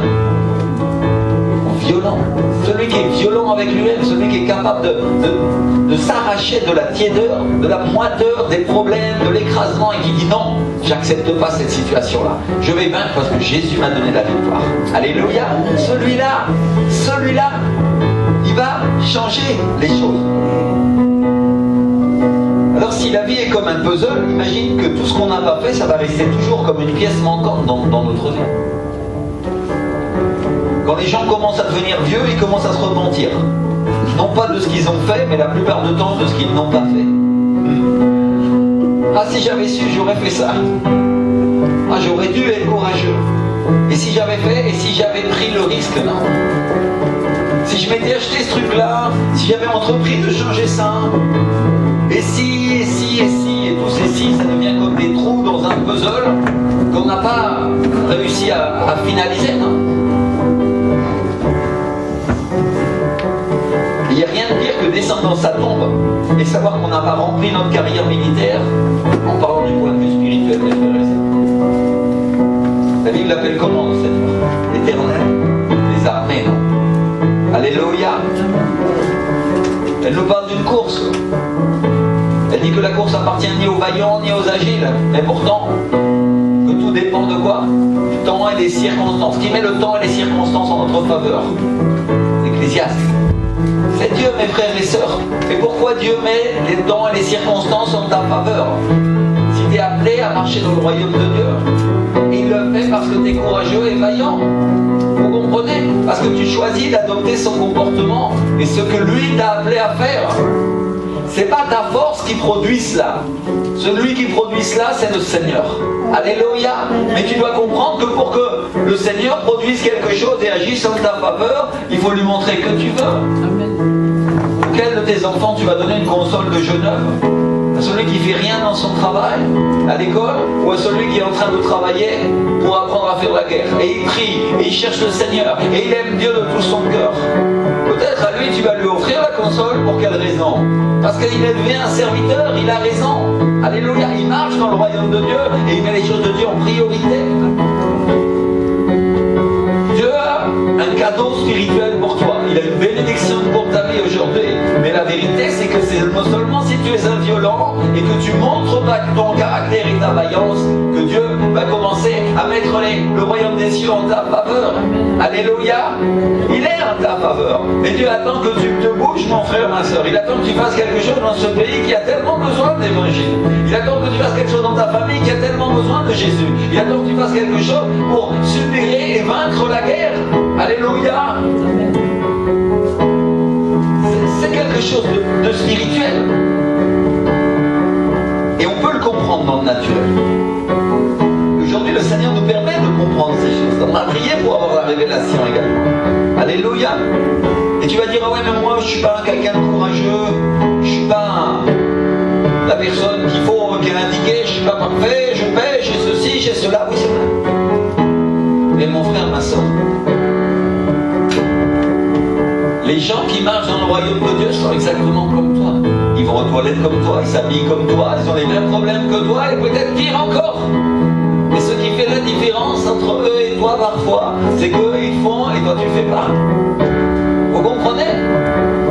Aux violents. Celui qui est violent avec lui-même, celui qui est capable de s'arracher de la tiédeur, de la moiteur, des problèmes, de l'écrasement et qui dit non, j'accepte pas cette situation-là. Je vais vaincre parce que Jésus m'a donné la victoire. Alléluia. Celui-là, il va changer les choses. Alors si la vie est comme un puzzle, imagine que tout ce qu'on n'a pas fait, ça va rester toujours comme une pièce manquante dans notre vie. Quand les gens commencent à devenir vieux, ils commencent à se repentir. Non pas de ce qu'ils ont fait, mais la plupart du temps de ce qu'ils n'ont pas fait. Ah, si j'avais su, j'aurais fait ça. Ah, j'aurais dû être courageux. Et si j'avais fait, et si j'avais pris le risque, non. Si je m'étais acheté ce truc-là, si j'avais entrepris de changer ça, et tous ces si, ça devient comme des trous dans un puzzle qu'on n'a pas réussi à finaliser, non. Il n'y a rien de pire que descendre dans sa tombe et savoir qu'on n'a pas rempli notre carrière militaire en parlant du point de vue spirituel, mes frères et sœurs. La Bible l'appelle comment, le Seigneur? L'Éternel, les armées, non? Alléluia. Elle nous parle d'une course. Elle dit que la course appartient ni aux vaillants ni aux agiles, mais pourtant, que tout dépend de quoi? Du temps et des circonstances. Qui met le temps et les circonstances en notre faveur? Ecclésiaste. C'est Dieu, mes frères et sœurs. Et pourquoi Dieu met les temps et les circonstances en ta faveur? Si tu es appelé à marcher dans le royaume de Dieu, il le fait parce que tu es courageux et vaillant. Vous comprenez? Parce que tu choisis d'adopter son comportement et ce que lui t'a appelé à faire. C'est pas ta force qui produit cela. Celui qui produit cela, c'est le Seigneur. Alléluia. Mais tu dois comprendre que pour que le Seigneur produise quelque chose et agisse en ta faveur, il faut lui montrer que tu veux. Auquel de tes enfants tu vas donner une console de jeu neuve? À celui qui fait rien dans son travail, à l'école, ou à celui qui est en train de travailler pour apprendre à faire la guerre? Et il prie, et il cherche le Seigneur, et il aime Dieu de tout son cœur. Peut-être à lui tu vas lui offrir la console, pour quelle raison? Parce qu'il devient un serviteur, il a raison. Alléluia, il marche dans le royaume de Dieu, et il met les choses de Dieu en priorité. Dieu a un cadeau spirituel pour toi. Il a une bénédiction pour ta vie aujourd'hui. Mais la vérité, c'est que c'est non seulement si tu es un violent et que tu montres ton caractère et ta vaillance, que Dieu va commencer à mettre le royaume des cieux en ta faveur. Alléluia. Il est en ta faveur. Mais Dieu attend que tu te bouges, mon frère, ma soeur. Il attend que tu fasses quelque chose dans ce pays qui a tellement besoin d'évangile. Il attend que tu fasses quelque chose dans ta famille qui a tellement besoin de Jésus. Il attend que tu fasses quelque chose pour subir et vaincre la guerre. Alléluia. C'est quelque chose de spirituel. Et on peut le comprendre dans le naturel. Aujourd'hui, le Seigneur nous permet de comprendre ces choses. On a prié pour avoir la révélation également. Alléluia. Et tu vas dire, ah ouais, mais moi, je ne suis pas quelqu'un de courageux. Je ne suis pas la personne qu'il faut, qui est indiquée. Je ne suis pas parfait, je pêche, j'ai ceci, j'ai cela. Oui, c'est vrai. Mais mon frère, ma soeur, les gens qui marchent dans le royaume de Dieu sont exactement comme toi. Ils vont aux toilettes comme toi, ils s'habillent comme toi, ils ont les mêmes problèmes que toi et peut-être pire encore. Mais ce qui fait la différence entre eux et toi parfois, c'est qu'eux ils font et toi tu fais pas. Vous comprenez?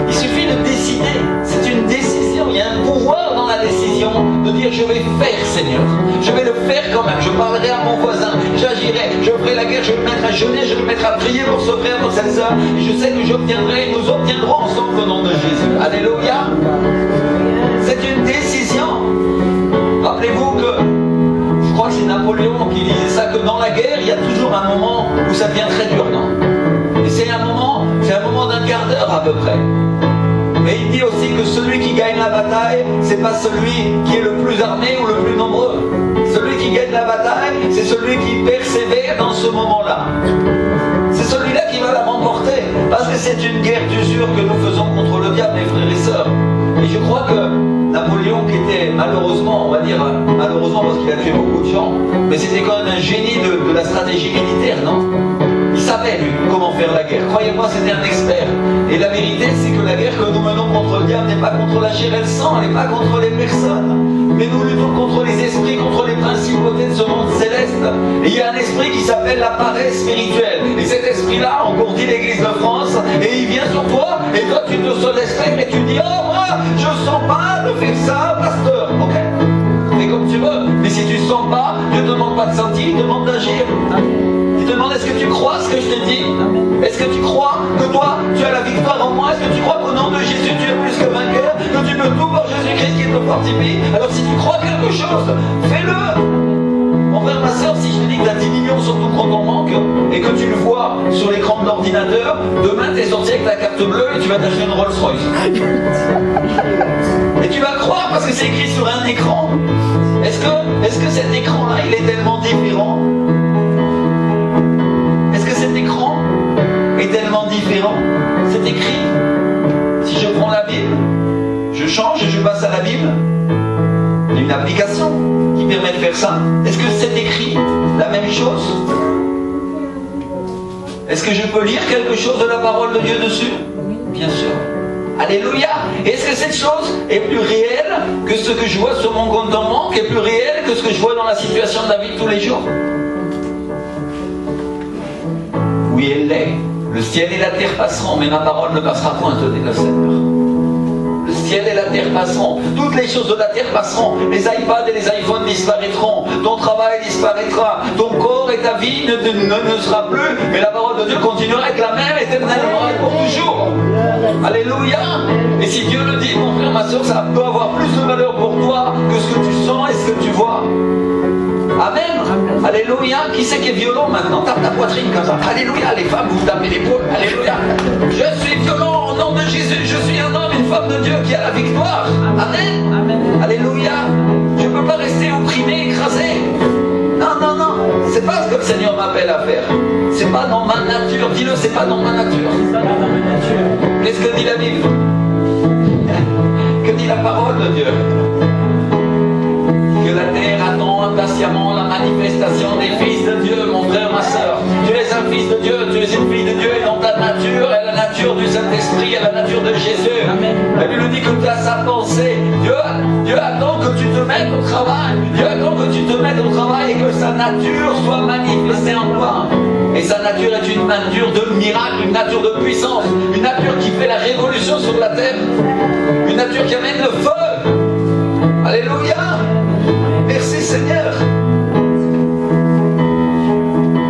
Il suffit de décider. C'est une décision. Il y a un pouvoir dans la décision de dire je vais faire, Seigneur. Je vais le faire quand même. Je parlerai à mon voisin. J'agirai. Je ferai la guerre. Je vais me mettre à jeûner. Je vais me mettre à prier pour ce frère, pour cette soeur. Et je sais que j'obtiendrai. Nous obtiendrons ensemble au nom de Jésus. Alléluia. C'est une décision. Rappelez-vous que je crois que c'est Napoléon qui disait ça, que dans la guerre, il y a toujours un moment où ça devient très dur, non? près. Mais il dit aussi que celui qui gagne la bataille, c'est pas celui qui est le plus armé ou le plus nombreux. Celui qui gagne la bataille, c'est celui qui persévère dans ce moment-là. C'est celui-là qui va la remporter. Parce que c'est une guerre d'usure que nous faisons contre le diable, mes frères et sœurs. Et je crois que Napoléon, qui était malheureusement, on va dire, malheureusement parce qu'il a tué beaucoup de gens, mais c'était quand même un génie de la stratégie militaire, non? Il savait, lui, comment faire la guerre. Croyez-moi, c'était un expert. Et la vérité, c'est que la guerre que nous menons contre le diable n'est pas contre la chair et le sang, elle n'est pas contre les personnes. Mais nous luttons contre les esprits, contre les principautés de ce monde céleste. Et il y a un esprit qui s'appelle la paresse spirituelle. Et cet esprit-là engourdit l'Église de France, et il vient sur toi, et toi tu te laisses faire, et tu dis, oh moi, je sens pas de faire ça, pasteur. Ok, fais comme tu veux. Mais si tu sens pas, Dieu ne demande pas de sentir, il demande d'agir. Il demande, est-ce que tu crois ce que je t'ai dit? Est-ce que tu crois que toi, tu as la victoire en moi? Est-ce que tu crois qu'au nom de Jésus, tu es plus que vainqueur? Que tu peux tout par Jésus-Christ qui te fortifie? Alors si tu crois quelque chose, fais-le. Mon frère, ma soeur, si je te dis que tu as 10 millions sur ton compte en banque et que tu le vois sur l'écran de l'ordinateur, demain tu es sorti avec ta carte bleue et tu vas t'acheter une Rolls-Royce. Et tu vas croire parce que c'est écrit sur un écran. Est-ce que cet écran-là, il est tellement différent? Cet écran est tellement différent. C'est écrit. Si je prends la Bible, je change et je passe à la Bible. Il y a une application qui permet de faire ça. Est-ce que c'est écrit la même chose? Est-ce que je peux lire quelque chose de la parole de Dieu dessus? Bien sûr. Alléluia. Est-ce que cette chose est plus réelle que ce que je vois sur mon compte en banque, est plus réelle que ce que je vois dans la situation de la vie de tous les jours? Oui, elle l'est. Le ciel et la terre passeront, mais ma parole ne passera point, te dit le Seigneur. Le ciel et la terre passeront. Toutes les choses de la terre passeront. Les iPads et les iPhones disparaîtront. Ton travail disparaîtra. Ton corps et ta vie ne sera plus. Mais la parole de Dieu continuera à être la même éternellement et pour toujours. Alléluia. Et si Dieu le dit, mon frère, ma soeur, ça peut avoir plus de valeur pour toi que ce que tu sens et ce que tu vois. Amen. Alléluia. Qui c'est qui est violent maintenant? Tape ta poitrine comme ça. Alléluia. Les femmes, vous tapez l'épaule. Alléluia. Je suis violent au nom de Jésus. Je suis un homme, une femme de Dieu qui a la victoire. Amen. Amen. Alléluia. Je ne peux pas rester opprimé, écrasé. Non, non, non. C'est pas ce que le Seigneur m'appelle à faire. C'est pas dans ma nature. Dis-le, c'est pas dans ma nature. Qu'est-ce que dit la Bible? Que dit la parole de Dieu? Que la terre attend impatiemment la manifestation des fils de Dieu, mon frère, ma soeur. Tu es un fils de Dieu, tu es une fille de Dieu, et dans ta nature, elle a la nature du Saint-Esprit, elle a la nature de Jésus. Amen. Elle lui dit que tu as sa pensée. Dieu attend que tu te mettes au travail. Dieu attend que tu te mettes au travail et que sa nature soit manifestée en toi. Et sa nature est une nature de miracle, une nature de puissance, une nature qui fait la révolution sur la terre, une nature qui amène le feu. Alléluia. Merci Seigneur.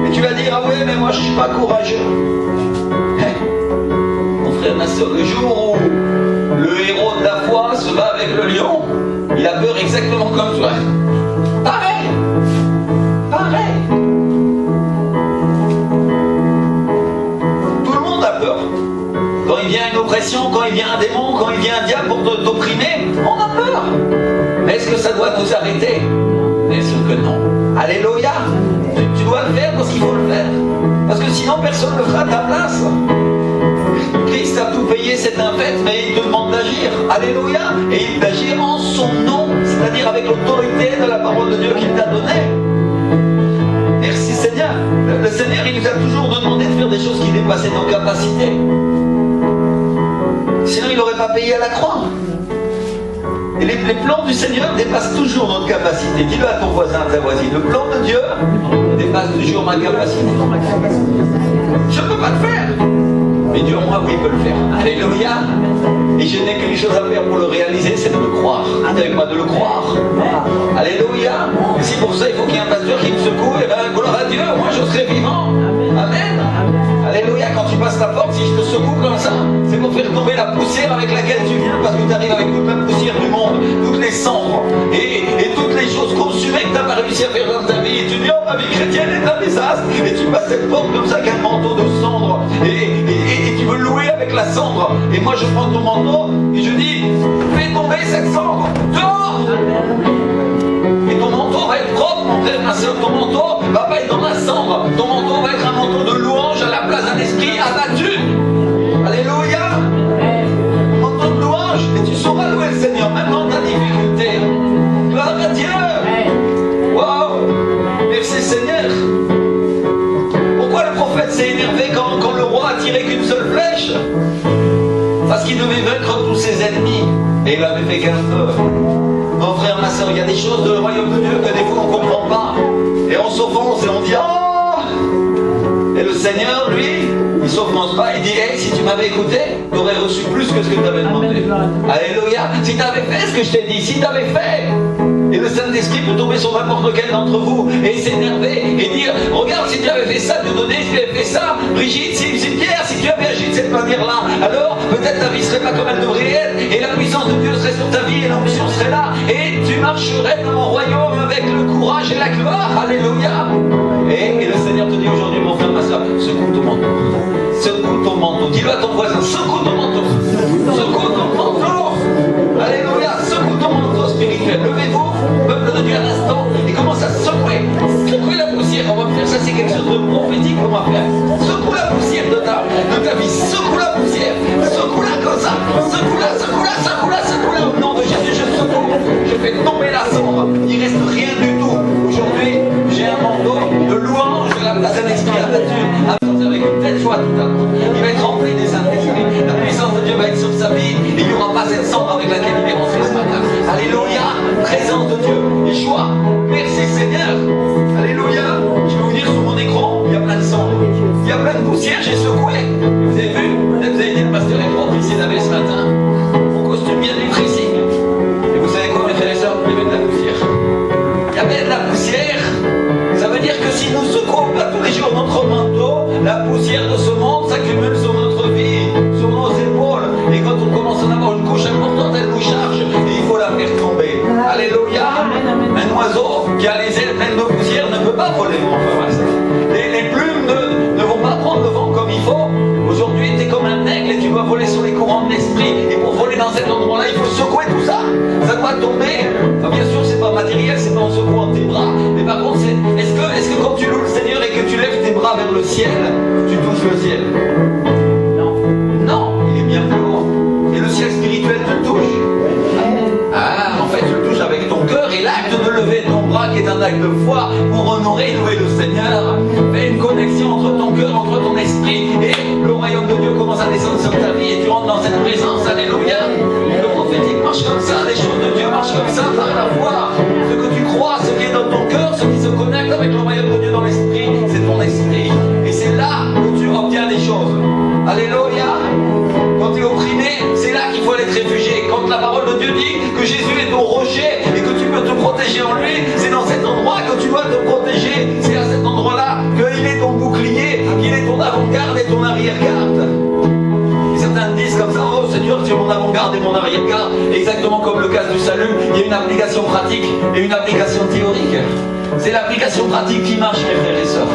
Et tu vas dire, ah oui, mais moi je ne suis pas courageux. Mon frère, ma soeur, le jour où le héros de la foi se bat avec le lion, il a peur exactement comme toi. Pareil. Pareil. Tout le monde a peur. Quand il vient une oppression, quand il vient un démon, quand il vient un diable pour t'opprimer, on a peur. Mais est-ce que ça doit nous arrêter? Bien sûr que non. Alléluia. Tu dois le faire parce qu'il faut le faire. Parce que sinon personne ne le fera à ta place. Christ a tout payé, c'est un fait, mais il te demande d'agir. Alléluia. Et il d'agir en son nom, c'est-à-dire avec l'autorité de la parole de Dieu qu'il t'a donnée. Merci Seigneur. Le Seigneur, il nous a toujours demandé de faire des choses qui dépassaient nos capacités. Sinon, il n'aurait pas payé à la croix. Et les plans du Seigneur dépassent toujours notre capacité. Dis-le à ton voisin, à ta voisine. Le plan de Dieu dépasse toujours ma capacité. Je ne peux pas le faire. Mais Dieu en moi, oui, il peut le faire. Alléluia. Et je n'ai qu'une chose à faire pour le réaliser, c'est de le croire. Avec moi, de le croire. Alléluia. Et si pour ça, il faut qu'il y ait un pasteur qui me secoue, et bien, gloire à Dieu, moi je serai vivant. Amen. Alléluia. Quand tu passes ta porte, si je te secoue comme ça, c'est pour faire tomber la poussière avec laquelle tu viens, parce que tu arrives avec toute la poussière du monde, toutes les cendres, et toutes les choses consumées que tu n'as pas réussi à faire dans ta vie. Et tu dis, oh, ma vie chrétienne est un désastre. Et tu passes cette porte comme ça, qu'un manteau de cendres, et tu veux louer avec la cendre. Et moi, je prends ton manteau et je dis, fais tomber cette cendre, dehors. Et ton manteau va être propre, mon frère, ma soeur. Ton manteau va pas être dans la cendre. Ton manteau va être un manteau de louange à la place d'un esprit abattu. Alléluia. Manteau de louange. Et tu sauras louer le Seigneur, même dans ta difficulté. Gloire à Dieu. Wow. Merci Seigneur. Pourquoi le prophète s'est énervé quand le roi a tiré qu'une seule flèche? Parce qu'il devait vaincre tous ses ennemis. Et il avait fait qu'un feu. Mon frère, ma soeur, il y a des choses de le royaume de Dieu que des fois on ne comprend pas. Et on s'offense et on dit oh. Et le Seigneur, lui, il ne s'offense pas. Il dit hey, si tu m'avais écouté, tu aurais reçu plus que ce que tu avais demandé. Alléluia. Si tu avais fait ce que je t'ai dit, si tu avais fait. Et le Saint-Esprit peut tomber sur n'importe lequel d'entre vous et s'énerver et dire regarde, si tu avais fait ça, Dieu donné, si tu avais fait ça, Brigitte, si Pierre, si tu avais agi de cette manière-là, alors peut-être ta vie ne serait pas comme elle devrait être et la puissance de Dieu serait sur ta vie et l'onction serait là et tu marcherais dans mon royaume avec le courage et la gloire. Alléluia. Et le Seigneur te dit aujourd'hui, mon frère, ma soeur, secoue ton manteau. Secoue ton manteau. Dis-le à ton voisin, secoue ton manteau. Secoue ton manteau. Alléluia. Secoue ton manteau spirituel. Levez-vous, peuple de Dieu, à l'instant, et commence à secouer. Secouer la poussière. On va faire ça, c'est quelque chose de prophétique qu'on va faire. Secoue la poussière de ta vie. Secoue la poussière. Secoue-la comme ça. Secoue-la, secoue-la, secoue-la, secoue-la. Au nom de Jésus, je secoue. Je fais tomber la cendre. Il reste rien du tout. Aujourd'hui, j'ai un manteau de louange de la place d'un esprit abattu. Avec une telle joie tout à l'heure. Il va être rempli des Saint-Esprit. La puissance de Dieu va être sur sa vie. Et il n'y aura pas cette cendre avec laquelle il est rentré ce matin. Alléluia. Présence de Dieu. Et joie. Merci Seigneur. Alléluia. Je vais vous dire sur mon écran, il y a plein de cendres. Il y a plein de poussière, j'ai secoué. Et vous avez vu, peut-être vous avez dit le pasteur est propre ici d'avait ce matin. Mon costume bien du pressing. Et vous savez quoi mes frères et sœurs? Il y avait de la poussière. Il y avait de la poussière. Ça veut dire que si nous secouons pas tous les jours notre manteau, la poussière de ce monde s'accumule sur notre vie, sur nos épaules. Et quand on commence à en avoir une couche importante, elle nous charge. Et il faut la faire tomber. Alléluia. Un oiseau qui a les ailes pleines de poussière ne peut pas voler, mon frère. Les plumes ne vont pas prendre le vent comme il faut. Aujourd'hui, tu es comme un aigle et tu dois voler sur les courants de l'esprit. Et pour voler dans cet endroit-là, il faut secouer tout ça. Ça doit tomber. Enfin, bien sûr, c'est pas matériel, c'est pas en secouant tes bras. Mais par contre, est-ce que quand tu loues le Seigneur et que tu lèves tes bras vers le ciel, tu touches le ciel? Non. Non, il est bien plus haut. Et le ciel spirituel te touche. Ah, en fait, tu le touches avec ton cœur et l'acte de lever ton bras qui est un acte de foi pour honorer et louer le Seigneur. Fais une connexion entre ton cœur, entre ton esprit et le royaume de Dieu commence à descendre sur ta vie et tu rentres dans cette présence. Alléluia. Le prophétique marche comme ça, les choses de Dieu marchent comme ça par la foi. Ce que tu crois, ce qui est dans ton cœur, ce qui se connecte avec le royaume de Dieu dans l'esprit, c'est ton esprit. Et c'est là que tu obtiens des choses. Alléluia. Quand tu es opprimé, c'est là qu'il faut aller te réfugier. Quand la parole de Dieu dit que Jésus est ton rocher et que tu peux te protéger en lui, c'est dans cet endroit que tu dois te protéger. C'est à cet endroit-là qu'il est ton bouclier, qu'il est ton avant-garde et ton arrière-garde. Et certains disent comme ça, oh Seigneur, tu es mon avant-garde et mon arrière-garde. Exactement comme le cas du salut, il y a une application pratique et une application théorique. C'est l'application pratique qui marche, mes frères et sœurs.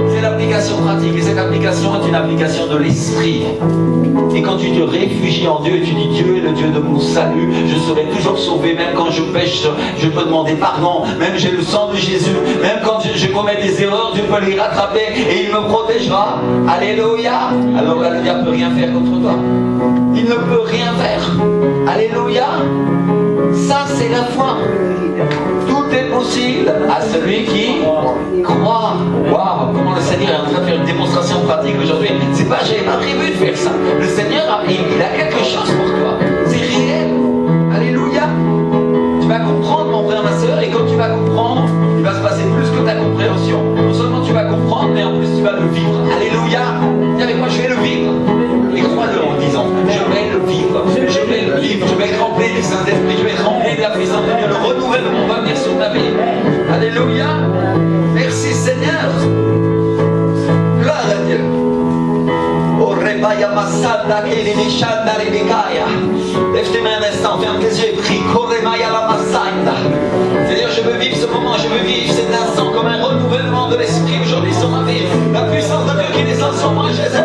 C'est l'application pratique et cette application est une application de l'esprit. Et quand tu te réfugies en Dieu et tu dis Dieu est le Dieu de mon salut, je serai toujours sauvé, même quand je pêche, je peux demander pardon, même j'ai le sang de Jésus, même quand je commets des erreurs, Dieu peut les rattraper et il me protégera. Alléluia. Alors là, le diable ne peut rien faire contre toi. Il ne peut rien faire. Alléluia. Ça, c'est la foi. Tout est possible à celui qui croit. Waouh, comment le Seigneur est en train de faire une démonstration pratique aujourd'hui. C'est pas, j'avais pas prévu de faire ça. Le Seigneur, il a quelque chose pour toi. C'est réel. Alléluia. Tu vas comprendre, mon frère, ma soeur, et quand tu vas comprendre, il va se passer plus que ta compréhension. Non seulement tu vas comprendre, mais en plus tu vas le vivre. Alléluia. Dis avec moi, je vais le vivre. Et crois-le en disant, je vais le vivre. Je vais le vivre. Je vais être rempli du Saint-Esprit. Je vais être rempli de la puissance de Dieu. Le renouvellement va venir sur ta vie. Alléluia. Merci Seigneur. Gloire à Dieu. Lève tes mains un instant, ferme tes yeux et prie. Seigneur, je veux vivre ce moment, je veux vivre cet instant comme un renouvellement de l'esprit aujourd'hui sur ma vie. La puissance de Dieu qui descend sur moi, Jésus.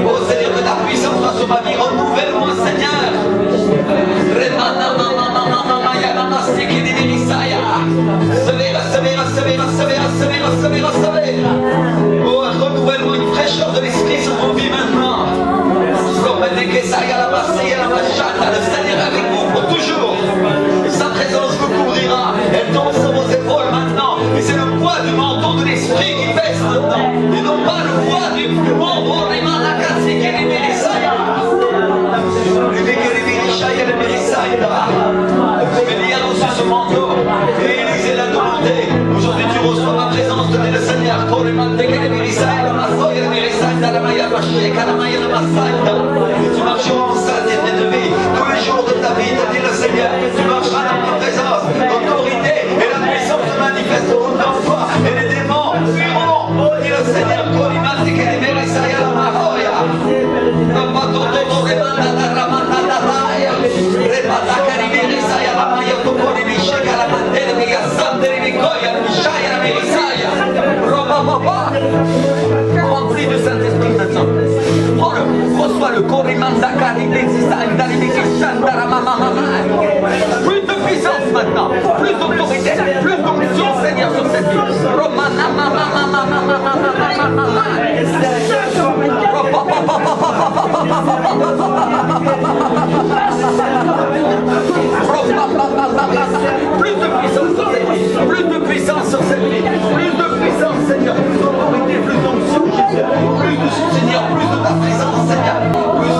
Oh Seigneur, que ta puissance soit sur ma vie, renouvelle-moi Seigneur. Oh, renouvelle-moi une fraîcheur de l'esprit sur mon vie maintenant. Le Seigneur est avec vous pour toujours. Et sa présence vous couvrira. Elle tombe sur vos épaules maintenant. Et c'est le poids du manteau de l'esprit qui pèse maintenant. Et non pas le poids du monde. Bénis-nous sur ce manteau et élisez la volonté. Aujourd'hui tu reçois ma présence, tenez le Seigneur. Et tu marcheras en sainteté de vie tous les jours de ta vie, tenez le Seigneur. Tu marcheras dans ma présence, l'autorité et la puissance se manifesteront dans toi. Et les démons fuiront. Oh, dis le Seigneur. Rempli de Saint-Esprit maintenant. Prends-le, reçois le plus de puissance maintenant, plus d'autorité, plus d'onction Seigneur sur cette vie. Plus de puissance sur cette vie, plus de puissance sur cette vie, plus de puissance Seigneur, plus d'autorité, plus d'onction Jésus, plus de Seigneur, plus de ta présence Seigneur, plus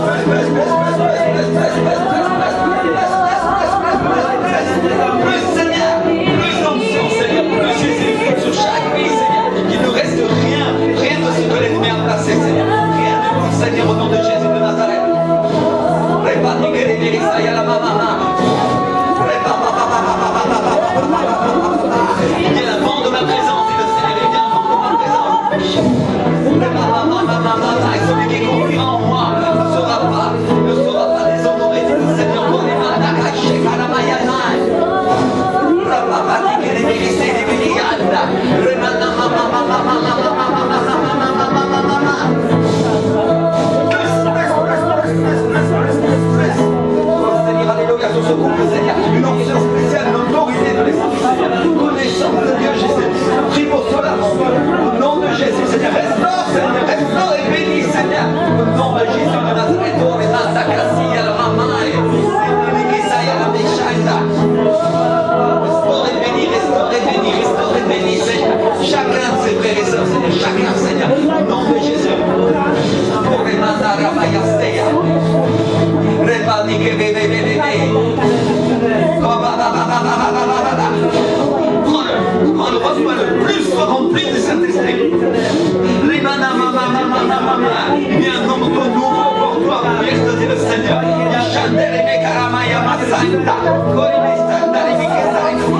Seigneur, plus d'onction Seigneur, plus Jésus, sur chaque vie Seigneur, qu'il ne reste rien de ce que l'ennemi a placé Seigneur, rien de nous Seigneur au nom de Jésus de Nazareth. Il y a un vent de ma présence, dit le Seigneur, il y a un vent de ma présence. Et celui qui confiera en moi ne sera pas déshonoré, dit le Seigneur. Sur ce couple, Seigneur, une onction spéciale, une autorité de l'Esprit, Seigneur, connaissance de Dieu, Jésus, prie pour cela, au nom de Jésus, Seigneur, restaure, Seigneur, restaure et bénis, Seigneur, au nom de Jésus de Nazareth, restaure et bénis, restaure et bénis, restaure et bénis, Seigneur, chacun de ses frères et sœurs, Seigneur, chacun, Seigneur, au nom de Jésus, pour les mandats, Prends-le, reçois-le, plus sois rempli de Saint-Esprit. Il y a un nombre de nouveaux pour toi, dit le Seigneur.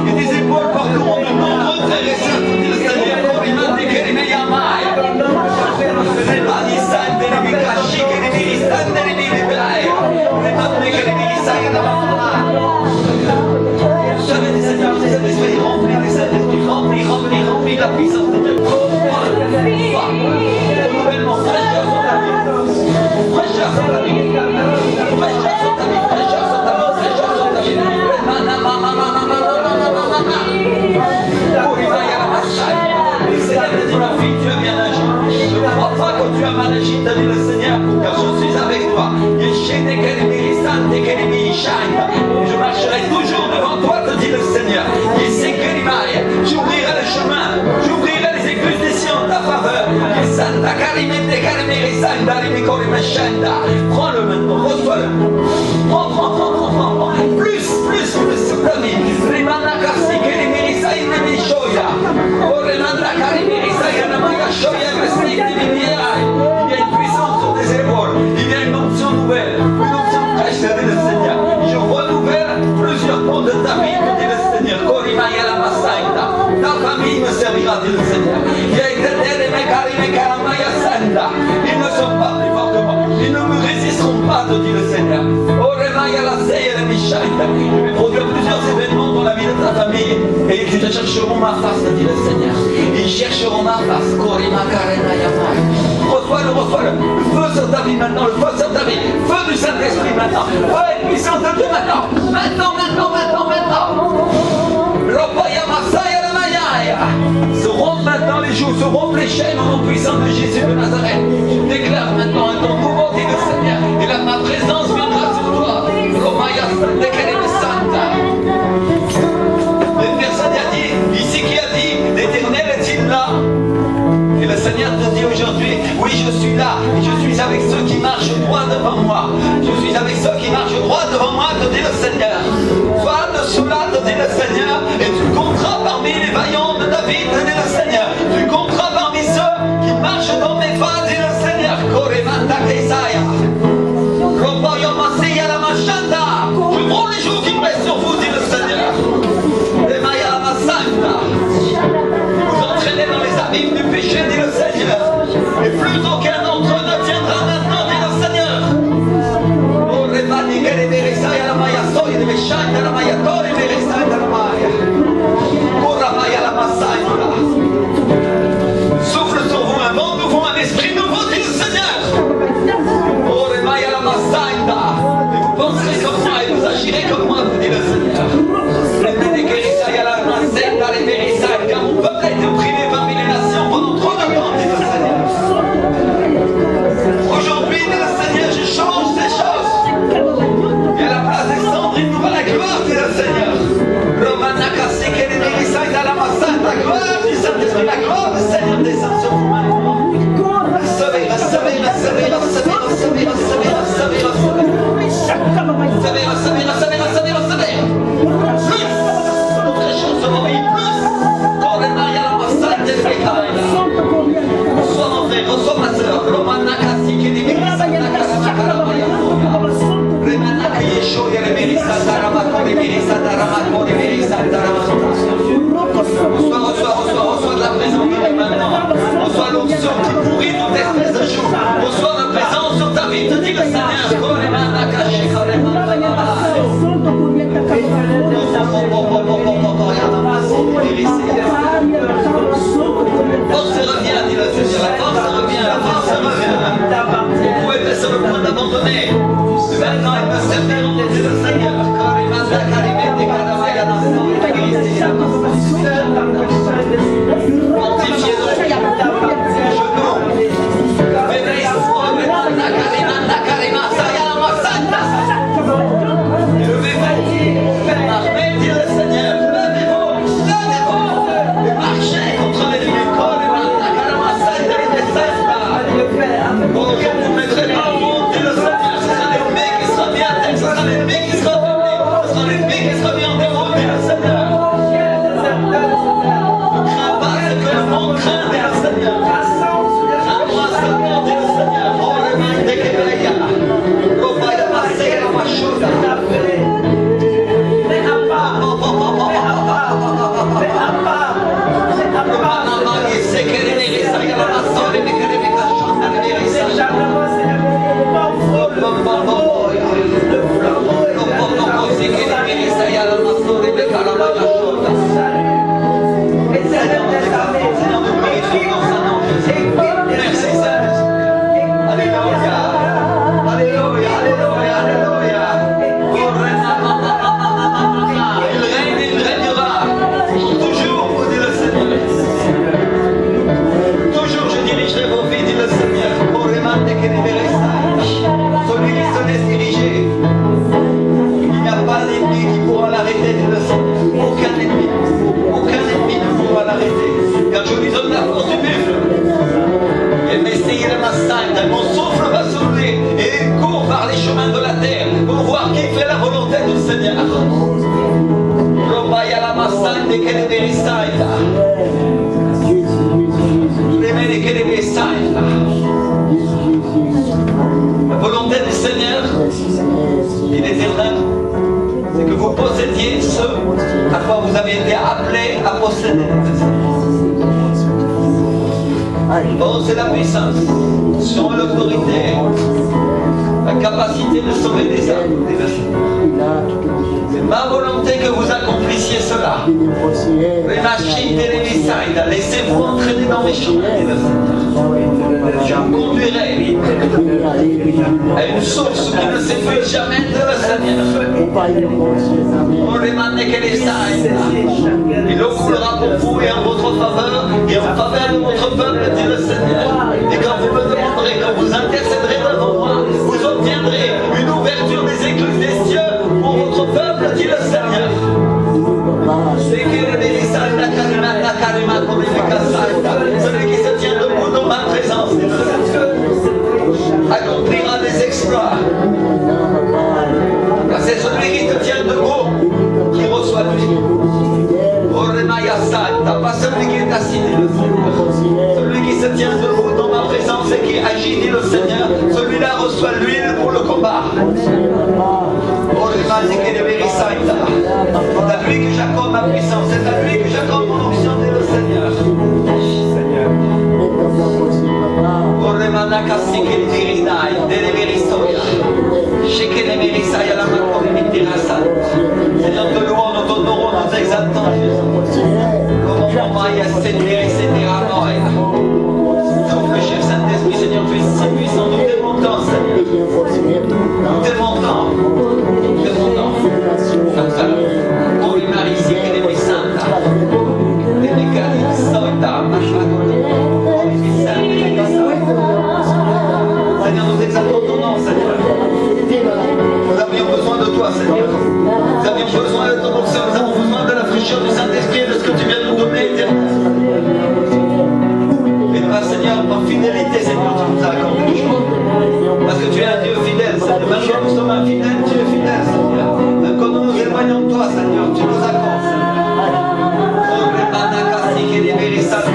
Et des épaules porteront de nombreux frères et sœurs, dit le Seigneur. Remplis la puissance de Dieu. Renouvellement, fraîcheur sur ta vie. Fraîcheur sur ta vie. Fraîcheur sur ta vie. Fraîcheur sur ta vie. Fraîcheur sur ta vie. Le Seigneur te dit, ma fille, tu as bien agi. Ne crois pas que tu as mal agi, te dit le Seigneur, car je suis avec toi. Je marcherai toujours devant toi, te dit le Seigneur. J'ouvrirai le chemin, j'ouvrirai les écluses des cieux en ta faveur. Prends-le maintenant, reçois-le. Prends. Plus sur ta vie. Il y a une puissance sur tes épaules. Il y a une onction nouvelle, une onction fraîche, dit le Seigneur. Je renouvelle plusieurs ponts de ta vie, dit le Seigneur. Ta famille me servira, dit le Seigneur. Ils ne sont pas plus forts que moi. Ils ne me résisteront pas, te dit le Seigneur. Je vais produire plusieurs événements dans la vie de ta famille. Et Ils chercheront ma face, dit le Seigneur. Ils chercheront ma face. Reçois le feu sur ta vie maintenant, le feu sur ta vie. Feu du Saint-Esprit maintenant. Feu et puissance de Dieu maintenant. Maintenant. Se rompent maintenant les joues, se rompent les chaînes au nom puissant de Jésus de Nazareth. Je déclare maintenant un temps nouveau, dit le Seigneur. Et là, ma présence viendra sur toi. Une personne a dit, ici qui a dit, l'Éternel est-il là? Et le Seigneur te dit aujourd'hui, oui, je suis là. Et je suis avec ceux qui marchent droit devant moi. Je suis avec ceux qui marchent droit devant moi, te dit le Seigneur. Sois de cela, te dit le Seigneur. Et tu compteras parmi les vaillants de David, te dit le Seigneur. Tu compteras parmi ceux qui marchent dans mes pas, dit le Seigneur. Je prends les jours qui pèsent sur vous, dit le Seigneur. Vous entraînez dans les abîmes du péché, dit le Seigneur. Et plus aucun d'entre eux ne tiendra maintenant, dit le Seigneur. Souffle sur vous un vent nouveau, un esprit nouveau, dit le Seigneur. Et vous penserez comme moi et vous agirez comme moi, vous dit le Seigneur. Car mon peuple a été opprimé parmi les nations pendant trop de temps, dit le Seigneur. Aujourd'hui, dit le Seigneur, je change ces choses. Et à la place des cendres, il nous va la gloire, dit le Seigneur. La gloire du Saint-Esprit, la gloire du Seigneur descend sur vous maintenant. Recevez. Reçois ma soeur. Reçois de la présence de Dieu maintenant. Reçois l'onction qui pourrit toute espèce de jour. Reçois la présence sur ta vie, te dit le Seigneur. Force revient, dit le Seigneur. La force revient. Vous pouvez être sur le point d'abandonner. Maintenant, ils me serviront, dit le Seigneur. Fortifiez donc les genoux. Levez-vous, dit le Seigneur. Levez-vous et marchez contre l'ennemi. Oh, je ne vous mettrai pas au monde, dit le Seigneur. Ce sera l'ennemi qui sera mis à terre, ce sera l'ennemi qui sera faiblé, ce sera l'ennemi qui sera mis en déroute, dit le Seigneur. Ne crains pas ce que le monde craint, dit le Seigneur. Crains-moi seulement, dit le Seigneur. Oh, le mal de Kébeya. Oh, va y passer la machuda. Celui qui se laisse diriger, il n'y a pas d'ennemi qui pourra l'arrêter, dit le Seigneur. Aucun ennemi ne pourra l'arrêter. Car je lui donne la force du buffle. Et mon souffle va soulever et il court par les chemins de la terre pour voir qui fait la volonté du Seigneur. La volonté du Seigneur, il est éternel, c'est que vous possédiez ce à quoi vous avez été appelés à posséder. Oh, c'est la puissance, sur l'autorité, la capacité de sauver des âmes. C'est ma volonté que vous accomplissiez cela. Laissez-vous entraîner dans mes chemins. Je vous conduirai à une source qui ne s'effeuille jamais de le Seigneur. Il eau coulera pour vous et en votre faveur et en faveur de votre peuple, dit le Seigneur. Et quand vous me demanderez, quand vous intercéderez devant moi, vous obtiendrez une ouverture des écluses des cieux pour votre peuple, dit le Seigneur. Celui qui se tient debout dans ma présence, dit le Seigneur, accomplira des exploits. C'est celui qui te tient debout qui reçoit lui. Pas celui qui est assis, dit le Seigneur. Celui qui se tient debout dans ma présence et qui agit, dit le Seigneur, celui-là reçoit l'huile pour le combat. C'est à lui que j'accorde ma puissance, c'est à lui que j'accorde mon onction, dit le Seigneur. Seigneur, te louons, nous t'honorons, nous exaltons Jésus. Le chef Saint-Esprit, Seigneur, tu es si puissant, nous t'aimons, Seigneur. Nous t'aimons, nous t'aimons. Oh, les maris, c'est que les Santa. Les mécaniques, Santa, Seigneur, nous exaltons ton nom, Seigneur. Nous avions besoin de toi, Seigneur. Nous avions besoin de ton onction, nous avons besoin de la fraîcheur du Saint-Esprit et de ce que tu viens de nous donner, éternel. Et toi, Seigneur, par fidélité, Seigneur, tu nous as accordé des choses. Parce que tu es un Dieu fidèle, Seigneur. Même quand nous sommes infidèles, tu es fidèle, Seigneur. Même quand nous nous éloignons de toi, Seigneur, tu nous accordes, Seigneur. Oh, les manacastik et les bérissalta.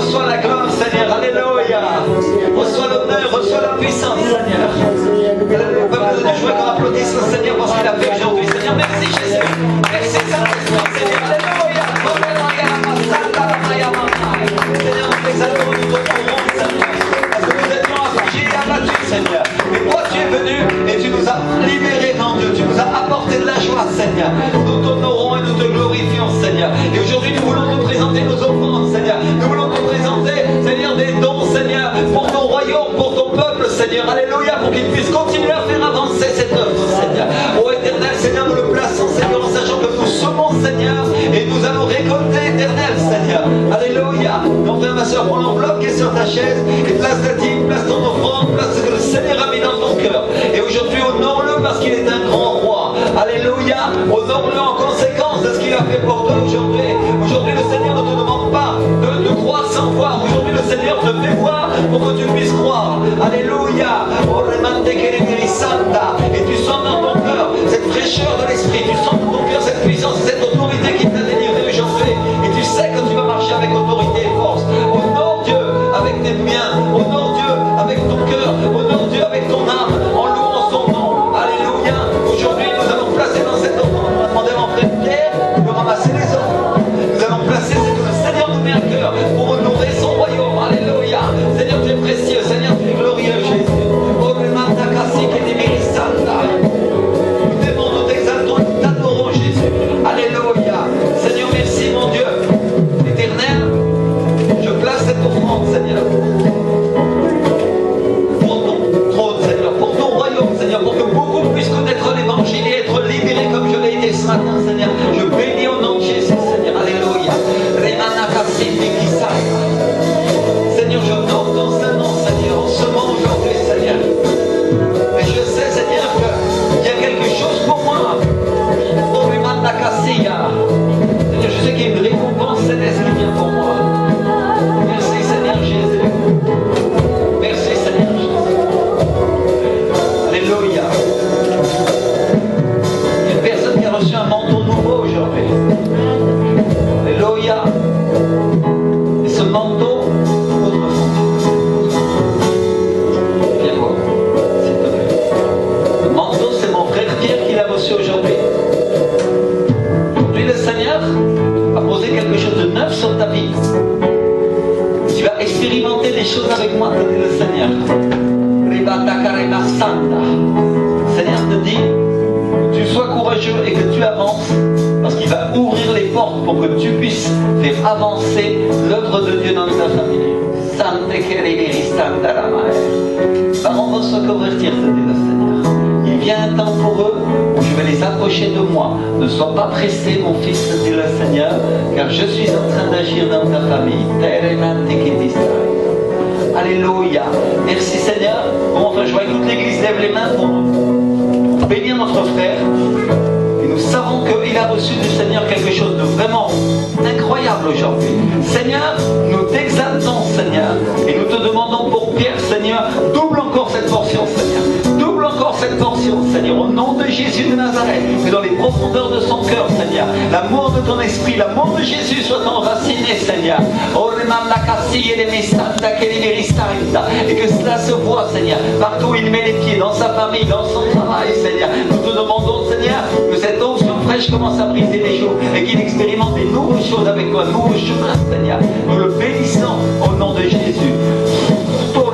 reçois la gloire, Seigneur. Alléluia. Reçois l'honneur, reçois la puissance, Seigneur. Le peuple de Dieu, je veux qu'on applaudisse le Seigneur pour ce qu'il a fait aujourd'hui. Seigneur, merci Jésus. Merci Saint-Esprit, Seigneur. Alléluia. Seigneur, nous t'exaltons, nous t'honorons, Seigneur. Parce que nous étions affligés et abattus, Seigneur. Mais toi, tu es venu et tu nous as libérés, mon Dieu. Tu nous as apporté de la joie, Seigneur. Nous t'honorons et nous te glorifions, Seigneur. Et aujourd'hui, nous voulons te présenter nos offrandes, Seigneur. Nous voulons te présenter, Seigneur, des dons, Seigneur, pour ton royaume, pour ton peuple, Seigneur. Alléluia, pour qu'il puisse continuer à faire avancer cette œuvre, Seigneur. Ô éternel, Seigneur, nous le plaçons, Seigneur, en sachant que nous semons, Seigneur, et nous allons récolter, éternel, Seigneur. Alléluia. Mon frère, ma soeur, prends l'enveloppe qui est sur ta chaise et place ta dîme, place ton offrande, place ce que le Seigneur a mis dans ton cœur. Et aujourd'hui, honore-le parce qu'il est un grand roi. Alléluia. Honore-le en conséquence de ce qu'il a fait pour toi aujourd'hui. Aujourd'hui, le Seigneur ne te demande pas de croire sans voir. Aujourd'hui, le Seigneur te fait voir pour que tu puisses croire. Alléluia. Et tu sens dans ton cœur cette fraîcheur de l'esprit. Tu sens dans ton cœur cette puissance, cette autorité qui t'a délivré aujourd'hui. Et tu sais que tu vas marcher avec autorité et force. Honore Dieu avec tes biens. Honore Dieu avec ton cœur. Honore Dieu avec ton âme. En louant son nom. Alléluia. Aujourd'hui, nous allons placer dans cette offrande. On va demander à mon frère Pierre de ramasser les offrandes. Nous allons placer ce que le Seigneur nous met à cœur pour honorer son royaume. Alléluia. Seigneur, tu es précieux. Seigneur, tu es glorieux, Jésus. Nous t'aimons, nous t'exaltons, nous t'adorons, Jésus. Alléluia. Seigneur, merci, mon Dieu. Éternel, je place cette offrande, Seigneur, pour ton trône, Seigneur, pour ton royaume, Seigneur, pour que beaucoup puissent connaître l'évangile et être libérés comme je l'ai été ce matin, Seigneur. Je bénis au nom de Jésus, Seigneur. Alléluia. Seigneur, je honore ton saint nom, Seigneur, en ce moment aujourd'hui, Seigneur. Mais je sais, Seigneur, qu'il y a quelque chose pour moi. Seigneur, je sais qu'il y a une récompense céleste qui vient pour moi. Merci, Seigneur Jésus. Merci, Seigneur Jésus. Alléluia. Il y a une personne qui a reçu un manteau nouveau aujourd'hui. Alléluia. Et ce manteau, viens voir, s'il te plaît. Le manteau, c'est mon frère Pierre qui l'a reçu aujourd'hui. Aujourd'hui, le Seigneur a posé quelque chose de neuf sur ta vie. Tu vas expérimenter des choses avec moi, te dit le Seigneur. Le Seigneur te dit que tu sois courageux et que tu avances, parce qu'il va ouvrir les portes pour que tu puisses faire avancer l'œuvre de Dieu dans ta famille. Parents vont se convertir, te dit le Seigneur. Il vient un temps pour eux où je vais les approcher de moi. Ne sois pas pressé, mon fils, te dit le Seigneur, car je suis en train d'agir dans ta famille. Alléluia. Merci Seigneur. Bon, enfin, je vois que toute l'église lève les mains pour bénir notre frère. Et nous savons qu'il a reçu du Seigneur quelque chose de vraiment incroyable aujourd'hui. Seigneur, nous t'exaltons, Seigneur. Et nous te demandons pour Pierre, Seigneur, double encore cette portion, Seigneur. Double encore cette portion, Seigneur, au nom de Jésus de Nazareth, que dans les profondeurs de son cœur, Seigneur, l'amour de ton esprit, l'amour de Jésus soit enraciné, Seigneur. Et que cela se voit, Seigneur, partout où il met les pieds, dans sa famille, dans son travail, Seigneur. Nous te demandons, Seigneur, que cette onction fraîche commence à briser les jours et qu'il expérimente des nouvelles choses avec toi, un nouveau chemin, Seigneur. Nous le bénissons au nom de Jésus. Nous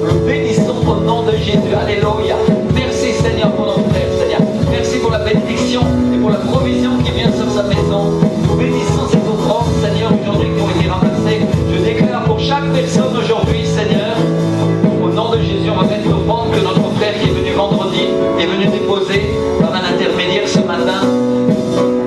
le bénissons au nom de Jésus. Alléluia. Merci Seigneur pour notre frère, Seigneur. Merci pour la bénédiction et pour la provision qui vient sur sa maison. Nous bénissons ces offrandes, Seigneur, aujourd'hui qui ont été ramassées. Je déclare pour chaque personne aujourd'hui, Seigneur, au nom de Jésus, on va mettre l'offrande que notre frère qui est venu vendredi est venu déposer par un intermédiaire ce matin.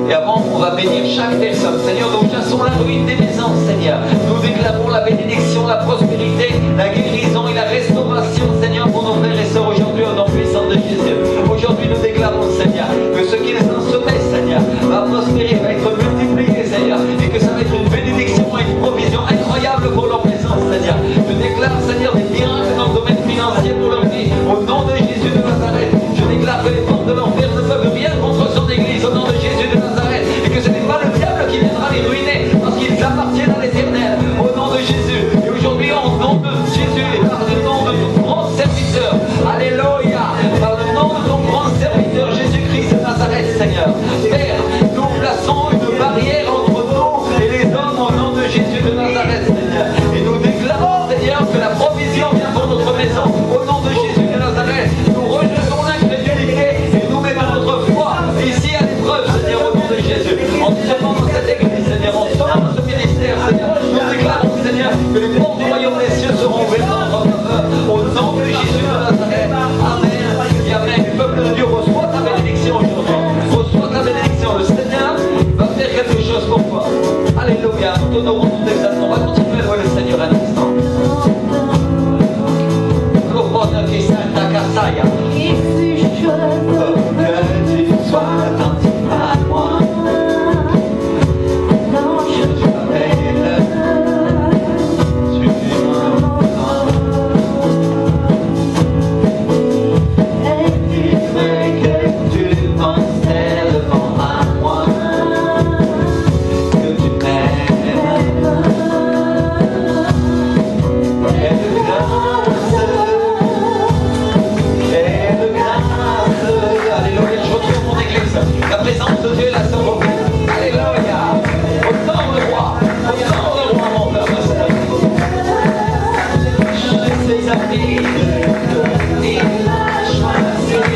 Et avant, on va bénir chaque personne. Seigneur, nous chassons la ruine des maisons, Seigneur. Nous déclarons la bénédiction, la prospérité, la guérison et la restauration, Seigneur, pour nos frères et sœurs aujourd'hui au nom puissant de Jésus. Aujourd'hui, nous déclarons, Seigneur, que ce qui est en sommeil, Seigneur, va prospérer, va être multiplié, Seigneur, et que ça va être une bénédiction et une provision incroyable pour leur maison, Seigneur. Je déclare, Seigneur, des miracles dans le domaine financier pour leur vie, au nom de Jésus de Nazareth. Je déclare que les portes de l'enfer ne peuvent rien contre son église, au nom de Jésus de Nazareth, et que ce n'est pas le diable qui viendra les ruiner, parce qu'ils appartiennent à l'Éternel. sommes au nom de Jésus de Nazareth, Seigneur. Et nous déclarons, Seigneur, que la provision vient pour notre maison. Au nom de Jésus de Nazareth, nous rejetons l'incrédulité et nous mettons notre foi ici à l'épreuve, Seigneur, au nom de Jésus. En sommes dans cette église, Seigneur, en sommes dans ce ministère, Seigneur. Nous déclarons, Seigneur, que les portes du royaume des cieux seront ouvertes en notre faveur. Au nom de Jésus de Nazareth. Amen. Et amen. Le peuple de Dieu reçoit ta bénédiction aujourd'hui. Reçoit ta bénédiction. Le Seigneur va faire quelque chose pour toi. Alléluia. Nous t'honorons, nous t'exaltons. On va continuer à louer le Seigneur un instant. Que tu sois attentif à moi. Je t'appelle. La présence de Dieu est là sur vos vies. Alléluia. Autant le roi, mon père, ma sœur. Je suis ami de Dieu, il m'a choisi.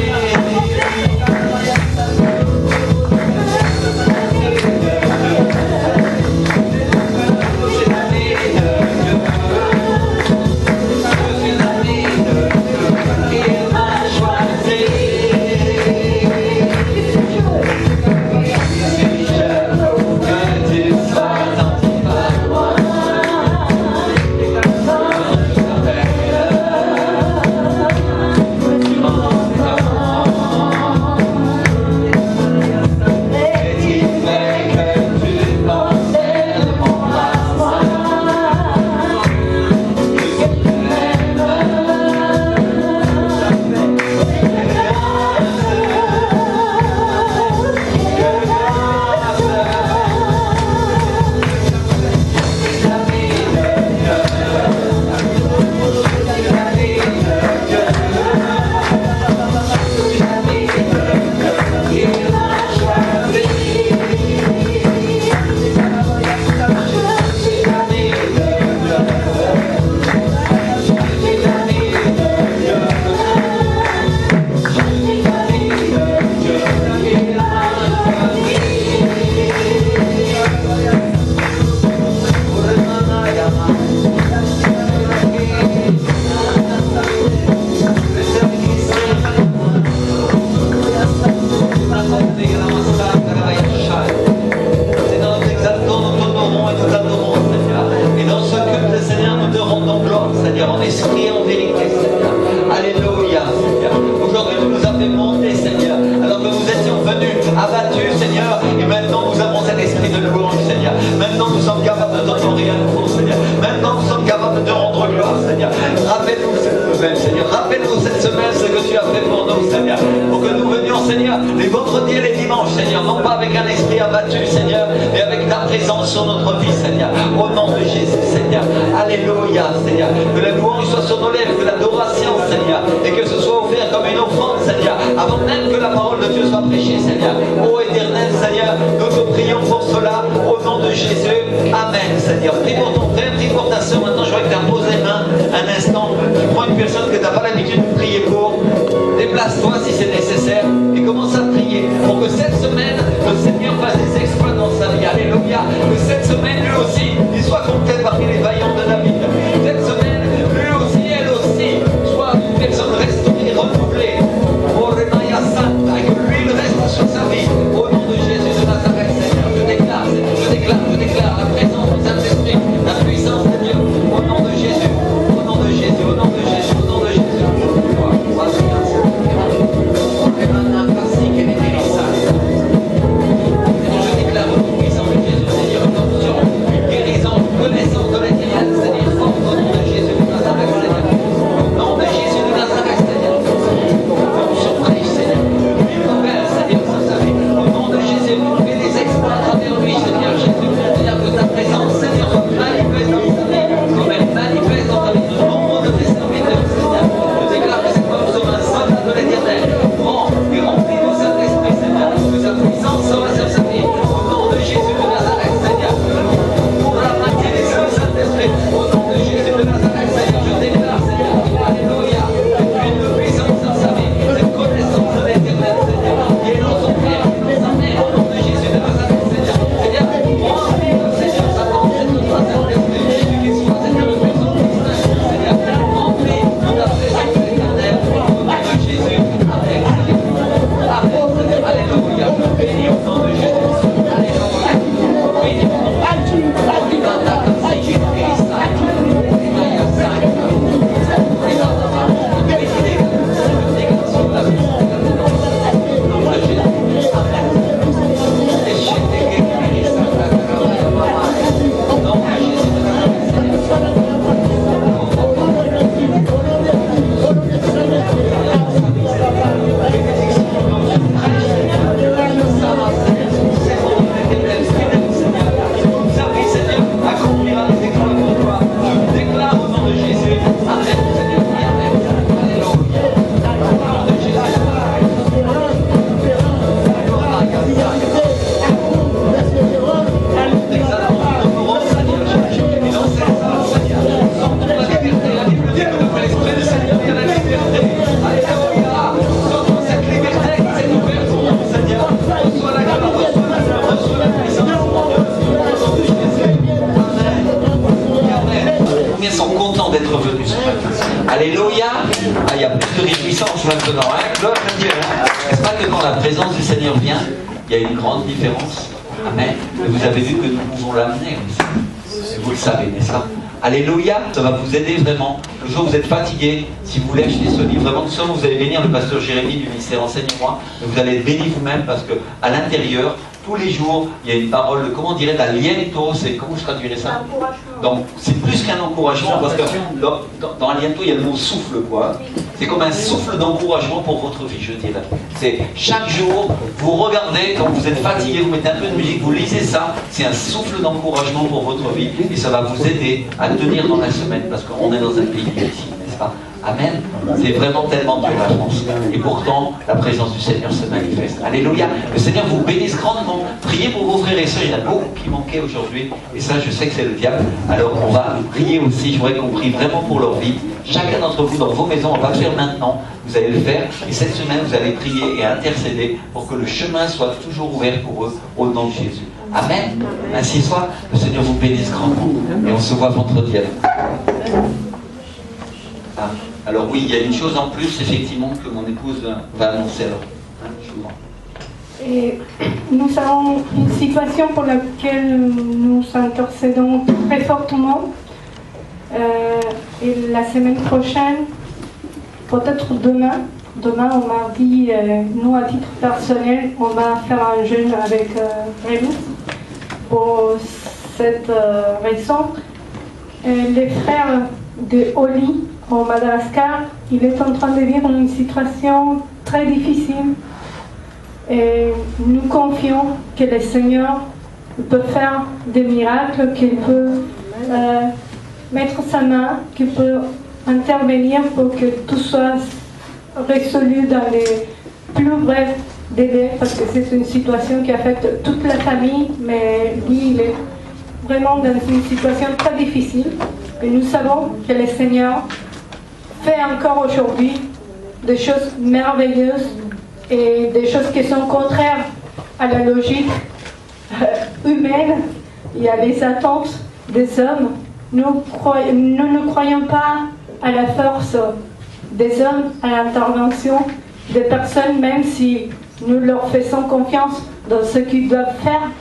Alléluia. Ah, il y a plus de réjouissance maintenant, hein? Gloire à Dieu. Hein? N'est-ce pas que quand la présence du Seigneur vient, il y a une grande différence? Amen. Et vous avez vu que nous pouvons l'amener aussi. Vous le savez, n'est-ce pas? Alléluia, ça va vous aider vraiment. Le jour où vous êtes fatigué, si vous voulez acheter ce livre, vraiment, nous vous allez bénir le pasteur Jérémie du ministère Enseigne-moi, mais vous allez être béni vous-même parce qu'à l'intérieur, tous les jours, il y a une parole, comment on dirait, d'aliento, c'est comment je traduirais ça? Donc, c'est plus qu'un encouragement, parce que dans aliento, il y a le mot souffle, quoi. C'est comme un souffle d'encouragement pour votre vie, je dirais. C'est chaque jour, vous regardez, quand vous êtes fatigué, vous mettez un peu de musique, vous lisez ça, c'est un souffle d'encouragement pour votre vie, et ça va vous aider à tenir dans la semaine, parce qu'on est dans un pays difficile, n'est-ce pas? Amen. C'est vraiment tellement Dieu la France. Et pourtant, la présence du Seigneur se manifeste. Alléluia. Le Seigneur vous bénisse grandement. Priez pour vos frères et sœurs. Il y en a beaucoup qui manquaient aujourd'hui. Et ça, je sais que c'est le diable. Alors, on va prier aussi. Je voudrais qu'on prie vraiment pour leur vie. Chacun d'entre vous, dans vos maisons, on va le faire maintenant. Vous allez le faire. Et cette semaine, vous allez prier et intercéder pour que le chemin soit toujours ouvert pour eux, au nom de Jésus. Amen. Ainsi soit. Le Seigneur vous bénisse grandement. Et on se voit vendredi avec vous. Ah. Alors oui, il y a une chose en plus, effectivement, que mon épouse va annoncer alors. Hein, je vous en... Et nous avons une situation pour laquelle nous intercédons très fortement. Et la semaine prochaine, peut-être demain ou mardi, nous à titre personnel, on va faire un jeûne avec Rémi. Pour cette raison, les frères de Oli, au Madagascar, il est en train de vivre une situation très difficile et nous confions que le Seigneur peut faire des miracles, qu'il peut mettre sa main, qu'il peut intervenir pour que tout soit résolu dans les plus brefs délais, parce que c'est une situation qui affecte toute la famille, mais lui, il est vraiment dans une situation très difficile et nous savons que le Seigneur fait encore aujourd'hui des choses merveilleuses et des choses qui sont contraires à la logique humaine et à les attentes des hommes. Nous ne croyons pas à la force des hommes, à l'intervention des personnes, même si nous leur faisons confiance dans ce qu'ils doivent faire.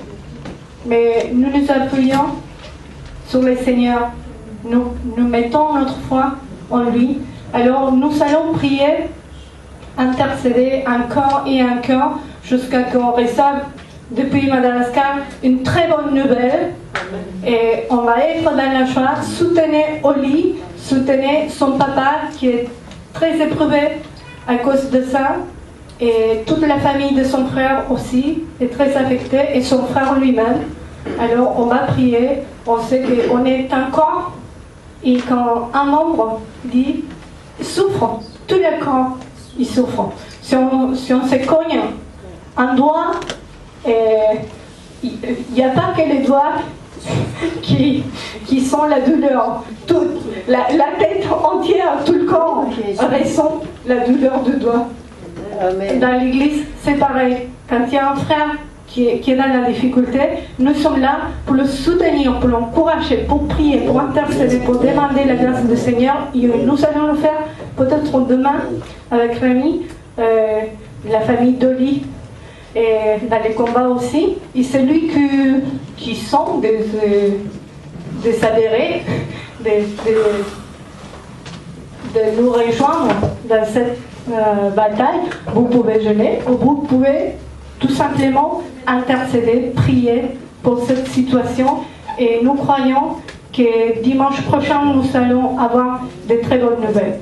Mais nous nous appuyons sur le Seigneur. Nous mettons notre foi en lui. Alors nous allons prier, intercéder encore et encore jusqu'à ce qu'on reçoive depuis Madagascar une très bonne nouvelle. Et on va être dans la joie. Soutenez Oli, soutenez son papa qui est très éprouvé à cause de ça. Et toute la famille de son frère aussi est très affectée et son frère lui-même. Alors on va prier. On sait qu'on est un corps. Et quand un membre dit souffre, tout le corps il souffre. Si on se cogne un doigt, il n'y a pas que les doigts qui sont la douleur. La tête entière, tout le corps ressent la douleur du doigt. Dans l'église, c'est pareil. Quand il y a un frère qui est dans la difficulté, nous sommes là pour le soutenir, pour l'encourager, pour prier, pour intercéder, pour demander la grâce du Seigneur. Et nous allons le faire peut-être demain avec Rémi, la famille d'Oli, et dans les combats aussi. Et celui qui sont des adhérés, de nous rejoindre dans cette bataille, vous pouvez jeûner ou vous pouvez tout simplement intercéder, prier pour cette situation. Et nous croyons que dimanche prochain, nous allons avoir de très bonnes nouvelles.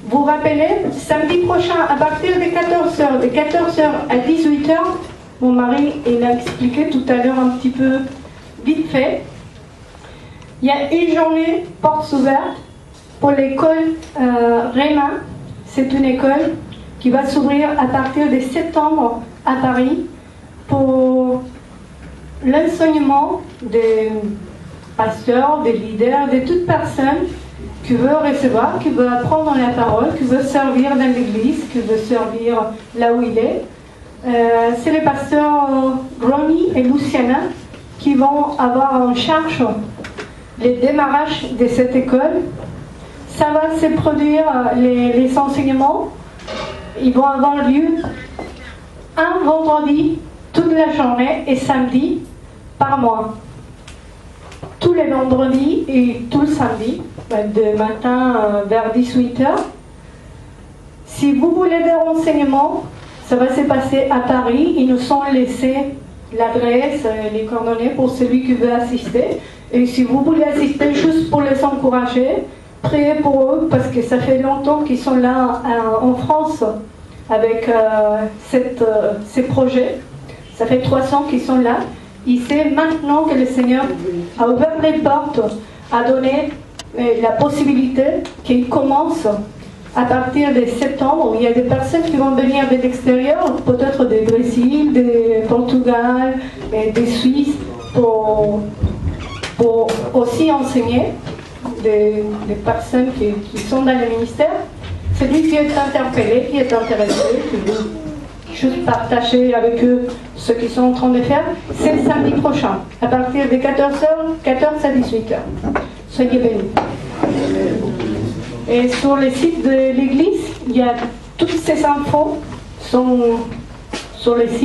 Vous rappelez, samedi prochain, à partir de 14h, de 14h à 18h, mon mari il a expliqué tout à l'heure un petit peu vite fait, il y a une journée portes ouvertes pour l'école Réma. C'est une école qui va s'ouvrir à partir de septembre à Paris pour l'enseignement des pasteurs, des leaders, de toute personne qui veut recevoir, qui veut apprendre la parole, qui veut servir dans l'église, qui veut servir là où il est. C'est les pasteurs Ronnie et Luciana qui vont avoir en charge le démarrage de cette école. Ça va se produire, les enseignements, ils vont avoir lieu un vendredi toute la journée et samedi par mois. Tous les vendredis et tout le samedi, de matin vers 18h. Si vous voulez des renseignements, ça va se passer à Paris. Ils nous ont laissé l'adresse, les coordonnées pour celui qui veut assister. Et si vous voulez assister juste pour les encourager, priez pour eux parce que ça fait longtemps qu'ils sont là en France avec ces projets. Ça fait 3 ans qu'ils sont là. Et c'est maintenant que le Seigneur a ouvert les portes, a donné la possibilité qu'ils commencent à partir de septembre. Il y a des personnes qui vont venir de l'extérieur, peut-être du Brésil, du Portugal, des Suisses, pour aussi enseigner des personnes qui sont dans le ministère. Celui qui est interpellé, qui est intéressé, qui veut juste partager avec eux ce qu'ils sont en train de faire, c'est le samedi prochain, à partir de 14h à 18h. Soyez bénis. Et sur le site de l'église, il y a toutes ces infos sont sur le site.